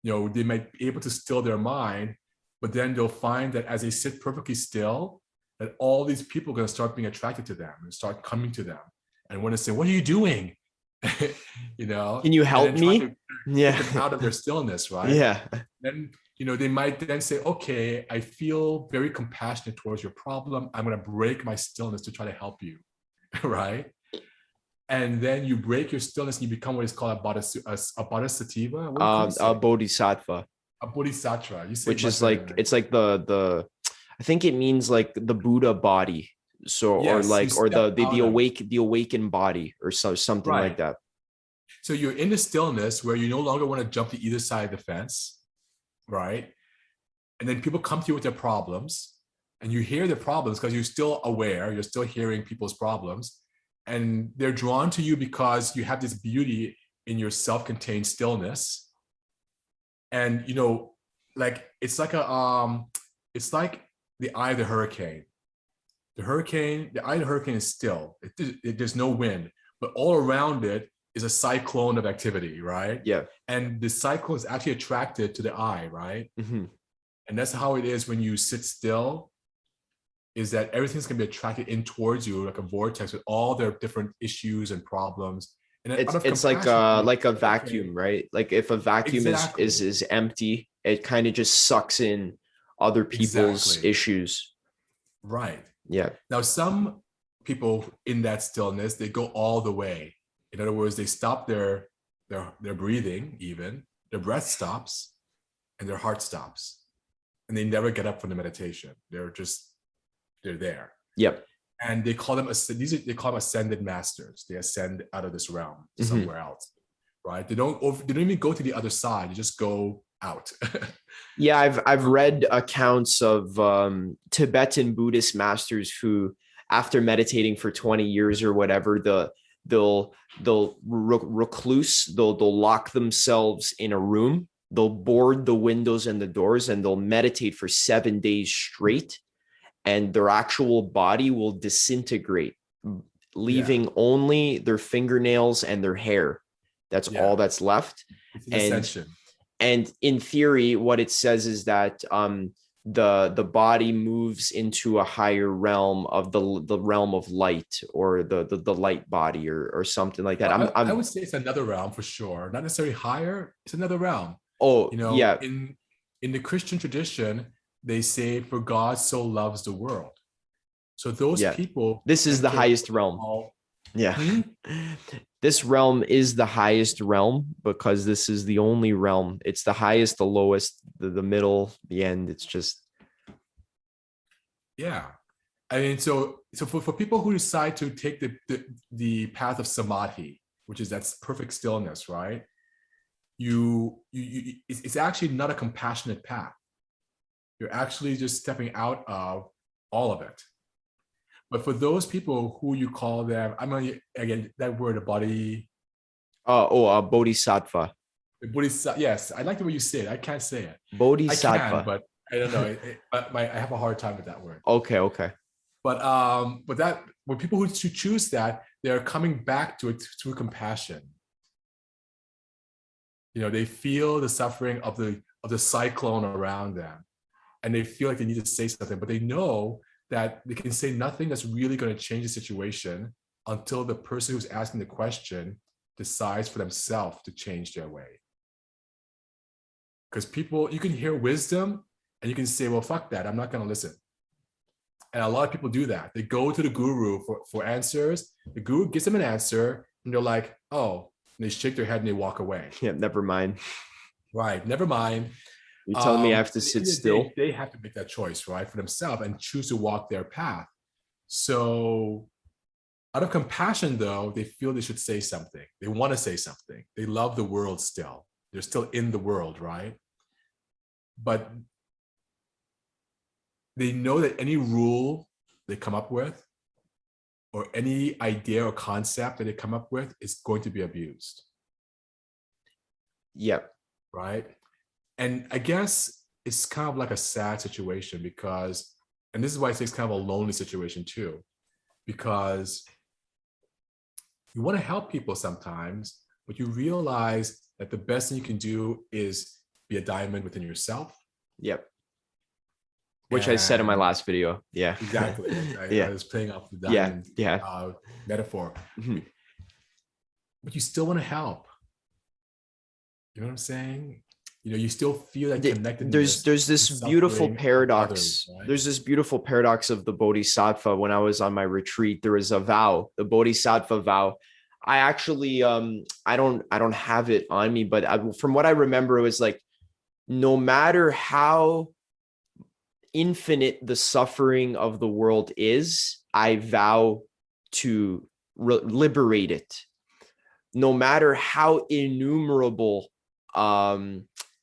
They might be able to still their mind, but then they'll find that as they sit perfectly still, that all these people are going to start being attracted to them and start coming to them and want to say, "What are you doing?" Can you help me? Get them out of their stillness, right? Yeah. Then they might then say, "Okay, I feel very compassionate towards your problem. I'm going to break my stillness to try to help you," right? And then you break your stillness and you become what is called a bodhisattva. A bodhisattva. A bodhisattva. Which is like, it's like the I think it means like the Buddha body. So, yes, or the awakened body or something like that. So you're in the stillness where you no longer want to jump to either side of the fence, right? And then people come to you with their problems, and you hear their problems because you're still aware, you're still hearing people's problems, and they're drawn to you because you have this beauty in your self-contained stillness. And it's like the eye of the hurricane. The eye of the hurricane is still. There's no wind, but all around it is a cyclone of activity, right? Yeah. And the cyclone is actually attracted to the eye, right? Mm-hmm. And that's how it is when you sit still, is that everything's going to be attracted in towards you like a vortex with all their different issues and problems. And it's like a vacuum, right? Like if a vacuum is empty, it kind of just sucks in other people's issues. Right. Yeah. Now, some people in that stillness, they go all the way. In other words, they stop their breathing, even their breath stops, and their heart stops, and they never get up from the meditation. They're there. Yep. and they call them they call them ascended masters. They ascend out of this realm to somewhere else, right? They don't even go to the other side. They just go out. Yeah, I've read accounts of Tibetan Buddhist masters who, after meditating for 20 years or whatever, they'll recluse, they'll lock themselves in a room, they'll board the windows and the doors, and they'll meditate for 7 days straight, and their actual body will disintegrate, leaving only their fingernails and their hair. That's all that's left. It's an ascension. And in theory, what it says is that the body moves into a higher realm of the realm of light, or the light body, or something like that. I would say it's another realm for sure. Not necessarily higher. It's another realm. Oh, yeah. In the Christian tradition, they say, "For God so loves the world." So those people. This is the highest realm. Yeah. This realm is the highest realm because this is the only realm. It's the highest, the lowest, the middle, the end. It's just. Yeah. I mean, so for people who decide to take the path of samadhi, which is that's perfect stillness, right? It's actually not a compassionate path. You're actually just stepping out of all of it. But for those people who you call them, I'm going to, again, that word, a body. Bodhisattva. Bodhisattva. Yes, I like the way you say it. I can't say it. Bodhisattva. I can, but I don't know. I have a hard time with that word. Okay. But that when people who choose that, they're coming back to it through compassion. They feel the suffering of the cyclone around them, and they feel like they need to say something, but they know that they can say nothing that's really going to change the situation until the person who's asking the question decides for themselves to change their way. Because you can hear wisdom and you can say, well, fuck that, I'm not going to listen. And a lot of people do that. They go to the guru for answers. The guru gives them an answer and they're like, oh, and they shake their head and they walk away. Yeah, never mind. Right, never mind. You're telling me I have to sit still? They have to make that choice, right, for themselves and choose to walk their path. So out of compassion, though, they feel they should say something. They want to say something. They love the world still. They're still in the world, right? But they know that any rule they come up with or any idea or concept that they come up with is going to be abused. Yep. Right? And I guess it's kind of like a sad situation because, and this is why I say it's kind of a lonely situation too, because you want to help people sometimes, but you realize that the best thing you can do is be a diamond within yourself. Yep. Which I said in my last video. Yeah. Exactly. I was playing off the diamond metaphor. Mm-hmm. But you still want to help. You know what I'm saying? You still feel that connectedness. There's this beautiful paradox. Others, right? There's this beautiful paradox of the Bodhisattva. When I was on my retreat, there was a vow, the Bodhisattva vow. I actually, I don't have it on me, but from what I remember, it was like, no matter how infinite the suffering of the world is, I vow to liberate it. No matter how innumerable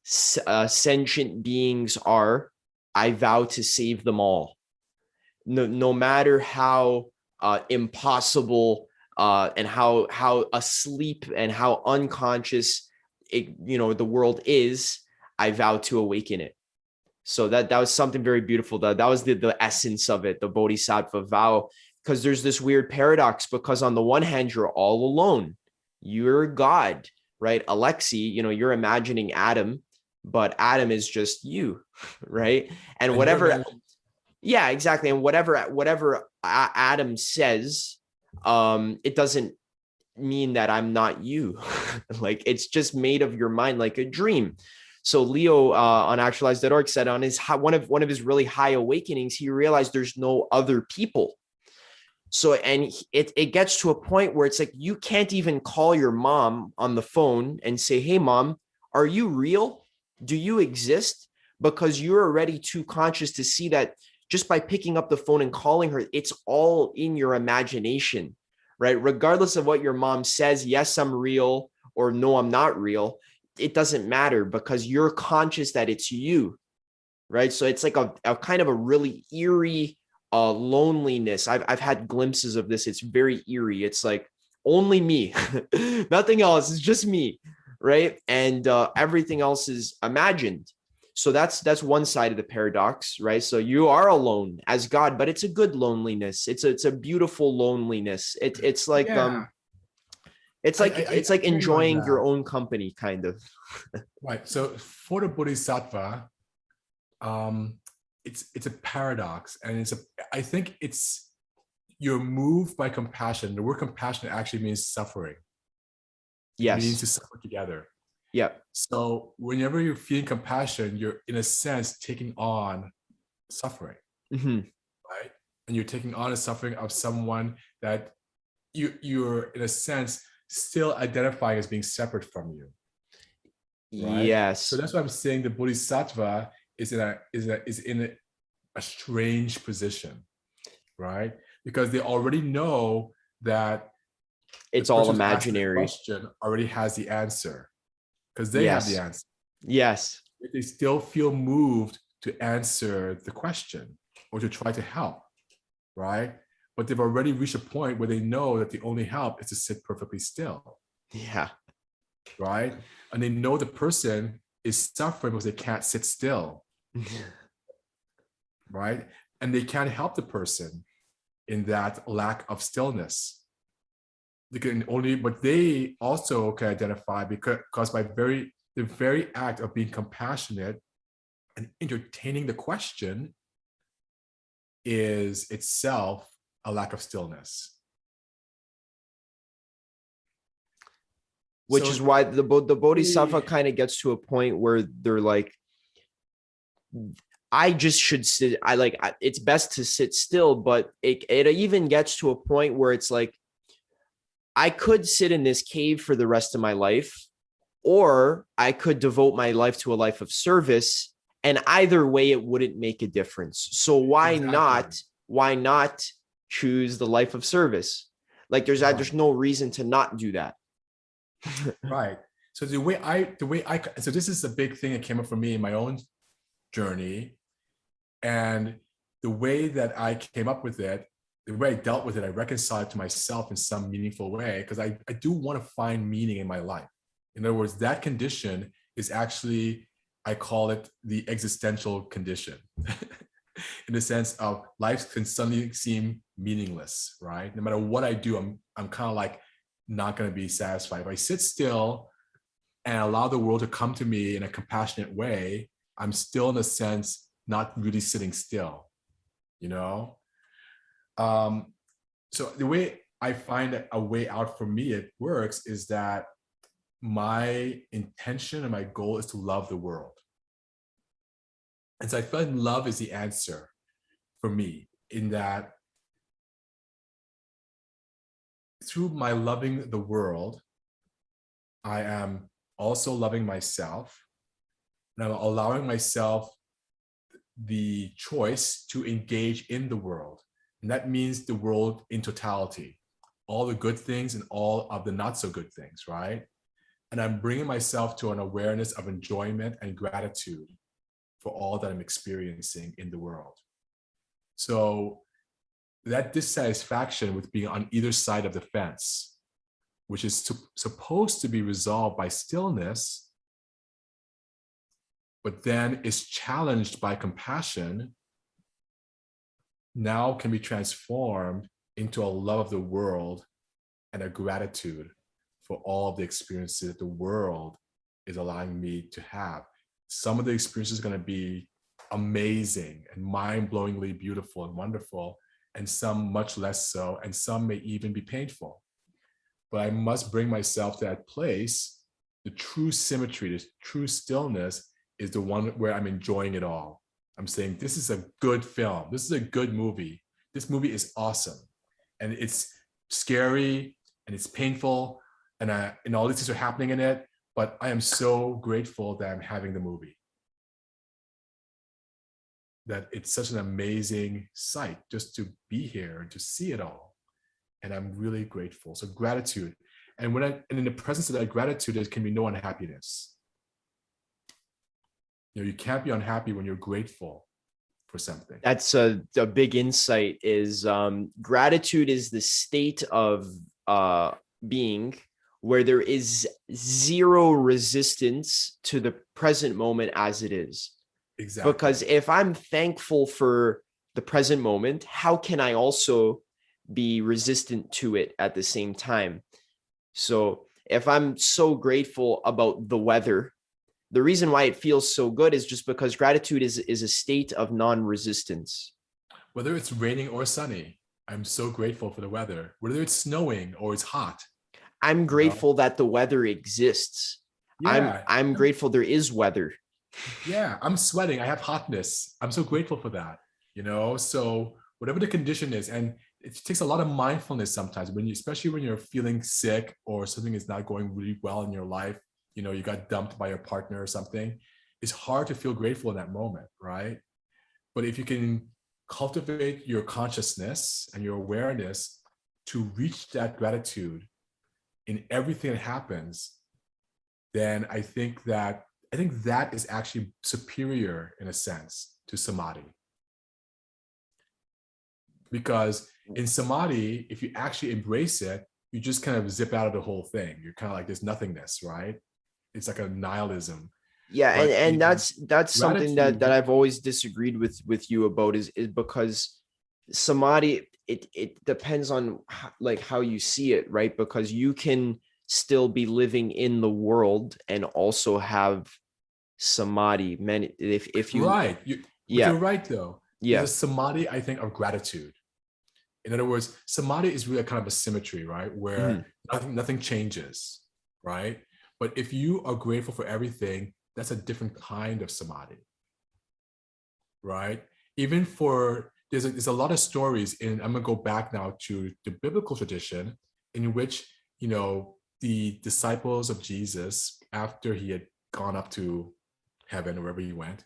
sentient beings are, I vow to save them all. No matter how impossible and how asleep and how unconscious the world is, I vow to awaken it. So that was something very beautiful. That was the essence of it, the Bodhisattva vow. Because there's this weird paradox, because on the one hand, you're all alone. You're God, right? Alexi, you're imagining Adam, but Adam is just you, right? And whatever, yeah, exactly. And whatever Adam says, it doesn't mean that I'm not you. Like, it's just made of your mind, like a dream. So Leo on actualize.org said on his one of his really high awakenings, he realized there's no other people. So, and it gets to a point where it's like, you can't even call your mom on the phone and say, hey, mom, are you real? Do you exist? Because you're already too conscious to see that just by picking up the phone and calling her, it's all in your imagination, right? Regardless of what your mom says, yes, I'm real, or no, I'm not real. It doesn't matter because you're conscious that it's you, right? So it's like a kind of a really eerie loneliness. I've had glimpses of this. It's very eerie. It's like only me, nothing else. It's just me, right? And everything else is imagined. So that's one side of the paradox, right? So you are alone as God, but it's a good loneliness. It's a beautiful loneliness. It's like Yeah, it's I like hear you on enjoying your that. own company, kind of. Right. So for the Bodhisattva, um, it's a paradox, and I think it's you're moved by compassion. The word compassion actually means suffering. It means Yes. to suffer together. Yep. So whenever you're feeling compassion, you're in a sense taking on suffering, Mm-hmm. right? And you're taking on the suffering of someone that you're in a sense still identifying as being separate from you, right? So Yes. that's why I'm saying the Bodhisattva is in a strange position, right? Because they already know that the It's all person who's asking the imaginary. question already has the answer because they have the Yes. answer. Yes. They still feel moved to answer the question or to try to help, right? But they've already reached a point where they know that the only help is to sit perfectly still, Yeah. right? And they know the person is suffering because they can't sit still, right? And they can't help the person in that lack of stillness. They can only, but they also can identify because by the very act of being compassionate and entertaining the question is itself a lack of stillness. Which is So why the bodhisattva really, kind of gets to a point where they're like, I just should sit. It's best to sit still, but it even gets to a point where it's like, I could sit in this cave for the rest of my life, or I could devote my life to a life of service. And either way, it wouldn't make a difference. So exactly. why not choose the life of service? Like Right. there's no reason to not do that. Right. So so this is a big thing that came up for me in my own journey. And the way that I came up with it, the way I dealt with it, I reconciled it to myself in some meaningful way because I do want to find meaning in my life. In other words, that condition is actually, I call it the existential condition. In the sense of life can suddenly seem meaningless, right? No matter what I do, I'm kind of like not going to be satisfied. If I sit still and allow the world to come to me in a compassionate way, I'm still in a sense not really sitting still, you know? Um, so the way I find that a way out for me it works is that my intention and my goal is to love the world. And so I feel like love is the answer for me in that through my loving the world, I am also loving myself and I'm allowing myself the choice to engage in the world. And that means the world in totality, all the good things and all of the not so good things, right? And I'm bringing myself to an awareness of enjoyment and gratitude for all that I'm experiencing in the world. So that dissatisfaction with being on either side of the fence, which is supposed to be resolved by stillness, but then is challenged by compassion, now can be transformed into a love of the world and a gratitude for all of the experiences that the world is allowing me to have. Some of the experiences are going to be amazing and mind-blowingly beautiful and wonderful, and some much less so, and some may even be painful. But I must bring myself to that place. The true symmetry, the true stillness is the one where I'm enjoying it all. I'm saying, this is a good film. This is a good movie. This movie is awesome. And it's scary and it's painful and all these things are happening in it. But I am so grateful that I'm having the movie. that it's such an amazing sight just to be here and to see it all. And I'm really grateful. So gratitude. And and in the presence of that gratitude, there can be no unhappiness. You can't be unhappy when you're grateful for something. That's a big insight. Is gratitude is the state of being where there is zero resistance to the present moment as it is. Exactly. Because if I'm thankful for the present moment, how can I also be resistant to it at the same time? So if I'm so grateful about the weather, the reason why it feels so good is just because gratitude is a state of non-resistance. Whether it's raining or sunny, I'm so grateful for the weather. Whether it's snowing or it's hot, I'm grateful that the weather exists. Yeah. I'm grateful there is weather. Yeah, I'm sweating. I have hotness. I'm so grateful for that. So whatever the condition is, and it takes a lot of mindfulness sometimes especially when you're feeling sick or something is not going really well in your life. You got dumped by your partner or something. It's hard to feel grateful in that moment, right? But if you can cultivate your consciousness and your awareness to reach that gratitude in everything that happens, then I think that is actually superior in a sense to samadhi. Because in samadhi, if you actually embrace it, you just kind of zip out of the whole thing. You're kind of like, there's nothingness, right? It's like a nihilism. Yeah, and that's something that gratitude- I've always disagreed with you about is because samadhi, it depends on how you see it, right? Because you can still be living in the world and also have samadhi. If you right. You're right though. Yeah. There's a samadhi, I think, of gratitude. In other words, samadhi is really kind of a symmetry, right? Where nothing changes, right? But if you are grateful for everything, that's a different kind of samadhi, right? Even there's a lot of stories I'm gonna go back now to the biblical tradition in which, the disciples of Jesus, after he had gone up to heaven or wherever he went,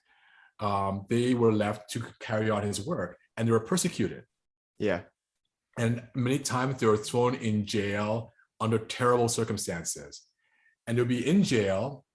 they were left to carry on his work and they were persecuted. Yeah. And many times they were thrown in jail under terrible circumstances. And they'll be in jail,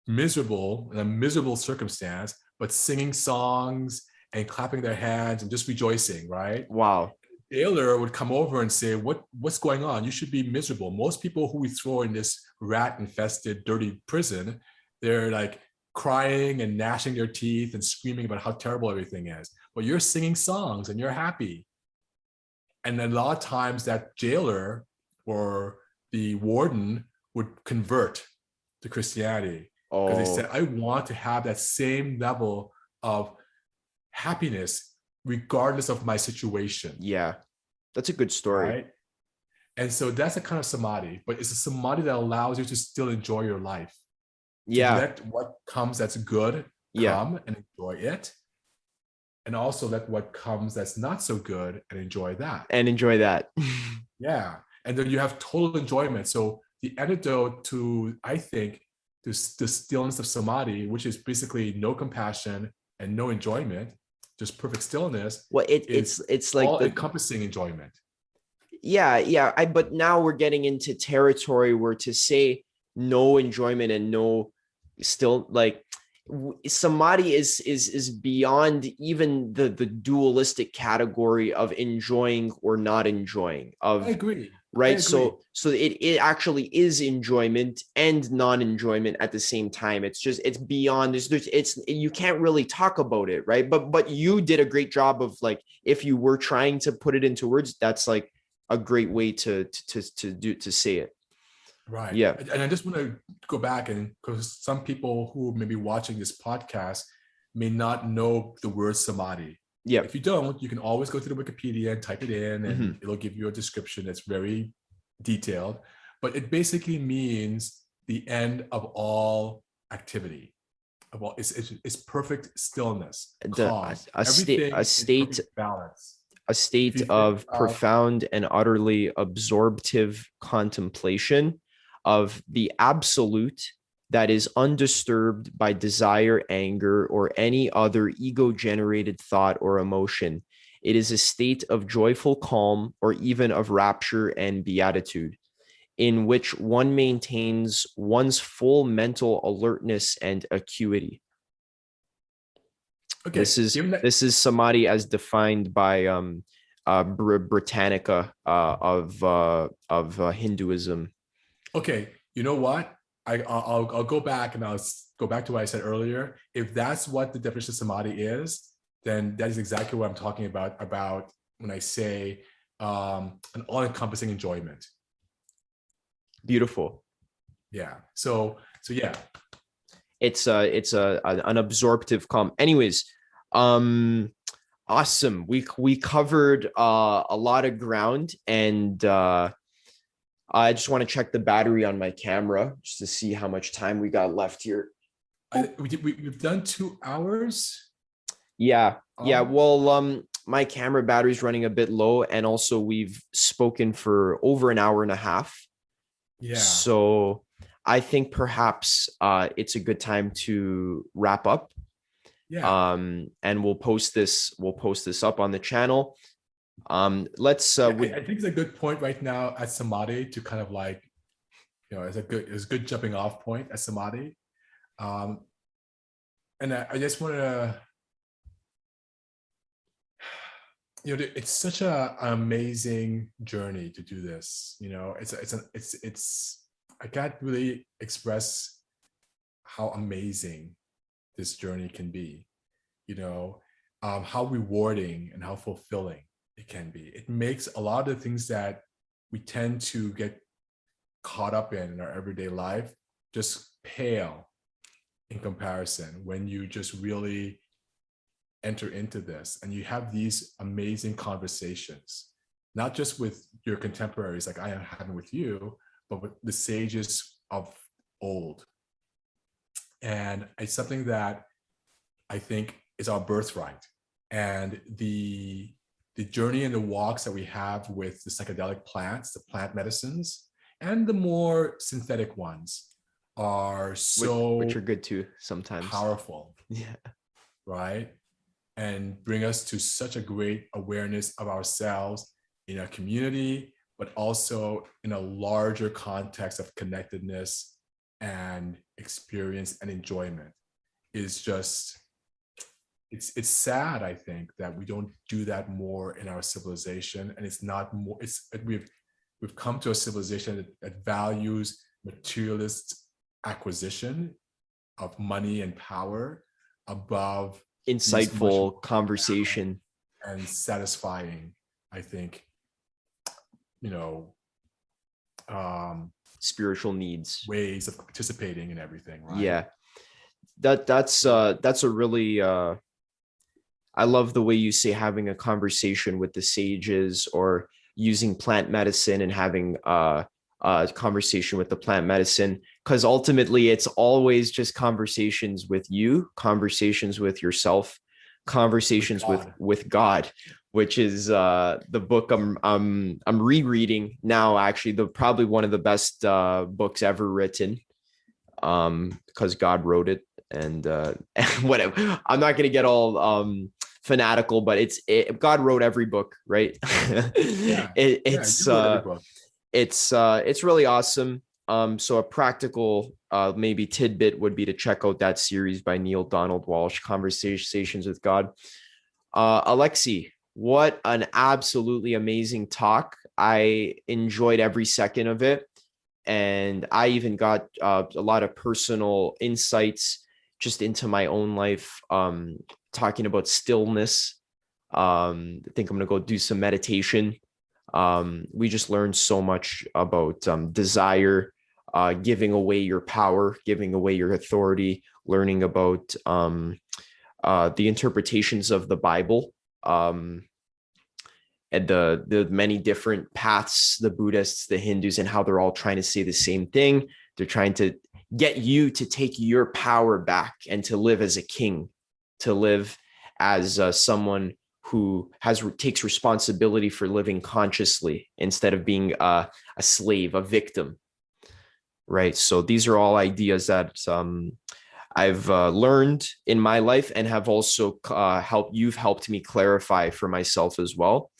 miserable, in a miserable circumstance, but singing songs and clapping their hands and just rejoicing, right? Wow. The jailer would come over and say, what's going on? You should be miserable. Most people who we throw in this rat-infested, dirty prison, they're like crying and gnashing their teeth and screaming about how terrible everything is. But you're singing songs and you're happy. And a lot of times that jailer or the warden would convert to Christianity because they said, I want to have that same level of happiness regardless of my situation. Yeah, that's a good story. Right? And so that's a kind of samadhi, but it's a samadhi that allows you to still enjoy your life. Yeah. To let what comes that's good come and enjoy it. And also let what comes that's not so good and enjoy that. Yeah. And then you have total enjoyment. So the antidote to, I think, the stillness of samadhi, which is basically no compassion and no enjoyment, just perfect stillness. Well, it's like all-encompassing enjoyment. Yeah. But now we're getting into territory where to say no enjoyment and no still, like, samadhi is beyond even the dualistic category of enjoying or not enjoying. I agree. Right. So it actually is enjoyment and non-enjoyment at the same time. It's beyond you can't really talk about it, right? But you did a great job of, like, if you were trying to put it into words, that's like a great way to say it. Right. Yeah. And I just want to go back, and because some people who may be watching this podcast may not know the word samadhi. Yeah. If you don't, you can always go to the Wikipedia and type it in, and it'll give you a description that's very detailed. But it basically means the end of all activity. It's perfect stillness, calm, a state balance. A state of profound and utterly absorptive contemplation of the absolute that is undisturbed by desire, anger, or any other ego-generated thought or emotion. It is a state of joyful calm or even of rapture and beatitude, in which one maintains one's full mental alertness and acuity. Okay, given that, This is samadhi as defined by Britannica of Hinduism. okay, you know what? I'll go back and go back to what I said earlier. If that's what the definition of samadhi is, then that is exactly what I'm talking about when I say an all-encompassing enjoyment. Beautiful. Yeah. So yeah. It's an absorptive calm. Anyways, awesome. We covered a lot of ground, and I just want to check the battery on my camera just to see how much time we got left here. We've done 2 hours. Yeah. Well, my camera battery's running a bit low, and also we've spoken for over an hour and a half. Yeah. So I think perhaps it's a good time to wrap up. Yeah. And we'll post this up on the channel. Let's I think it's a good point right now at samadhi to kind of like, it's a good jumping off point at samadhi. And I just want to, it's such an amazing journey to do this. I can't really express how amazing this journey can be. How rewarding and how fulfilling it can be. It makes a lot of the things that we tend to get caught up in our everyday life just pale in comparison when you just really enter into this and you have these amazing conversations, not just with your contemporaries like I am having with you, but with the sages of old. And it's something that I think is our birthright. And the journey and the walks that we have with the psychedelic plants, the plant medicines, and the more synthetic ones are so which are good too sometimes. Powerful. Yeah. Right. And bring us to such a great awareness of ourselves in a community, but also in a larger context of connectedness and experience and enjoyment. Is just, it's sad, I think, that we don't do that more in our civilization. And it's not more, we've come to a civilization that values materialist acquisition of money and power above insightful conversation and satisfying, I think, spiritual needs, ways of participating in everything, right? Yeah. That's a really I love the way you say having a conversation with the sages, or using plant medicine and having a conversation with the plant medicine, because ultimately it's always just conversations with you, conversations with yourself, conversations with God, which is the book I'm rereading now, actually, probably one of the best books ever written, because God wrote it. And whatever, I'm not gonna get all fanatical, but God wrote every book, right? Yeah. It's really awesome. So a practical maybe tidbit would be to check out that series by Neil Donald Walsh, Conversations with God. Alexi, what an absolutely amazing talk. I enjoyed every second of it. And I even got a lot of personal insights just into my own life, talking about stillness. I think I'm going to go do some meditation. We just learned so much about desire, giving away your power, giving away your authority, learning about the interpretations of the Bible, and the many different paths, the Buddhists, the Hindus, and how they're all trying to say the same thing. They're trying to get you to take your power back and to live as a king, to live as someone who takes responsibility for living consciously instead of being a slave, a victim. right? So these are all ideas that I've learned in my life and have also you've helped me clarify for myself as well.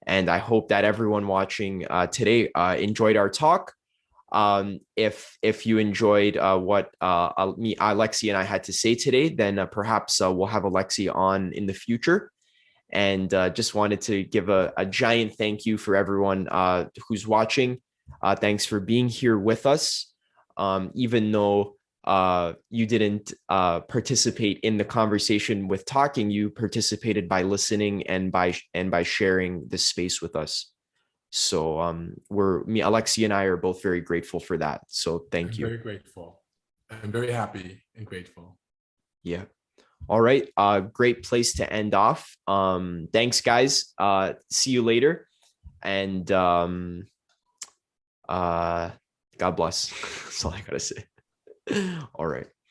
And I hope that everyone watching today enjoyed our talk. If you enjoyed what me, Alexi, and I had to say today, then perhaps we'll have Alexi on in the future. And just wanted to give a giant thank you for everyone who's watching. Thanks for being here with us. Even though you didn't participate in the conversation with talking, you participated by listening and by sharing this space with us. So Alexi and I are both very grateful for that. So thank I'm you. very grateful. I'm very happy and grateful. Yeah. All right. Great place to end off. Thanks, guys. See you later. And God bless. That's all I gotta say. All right.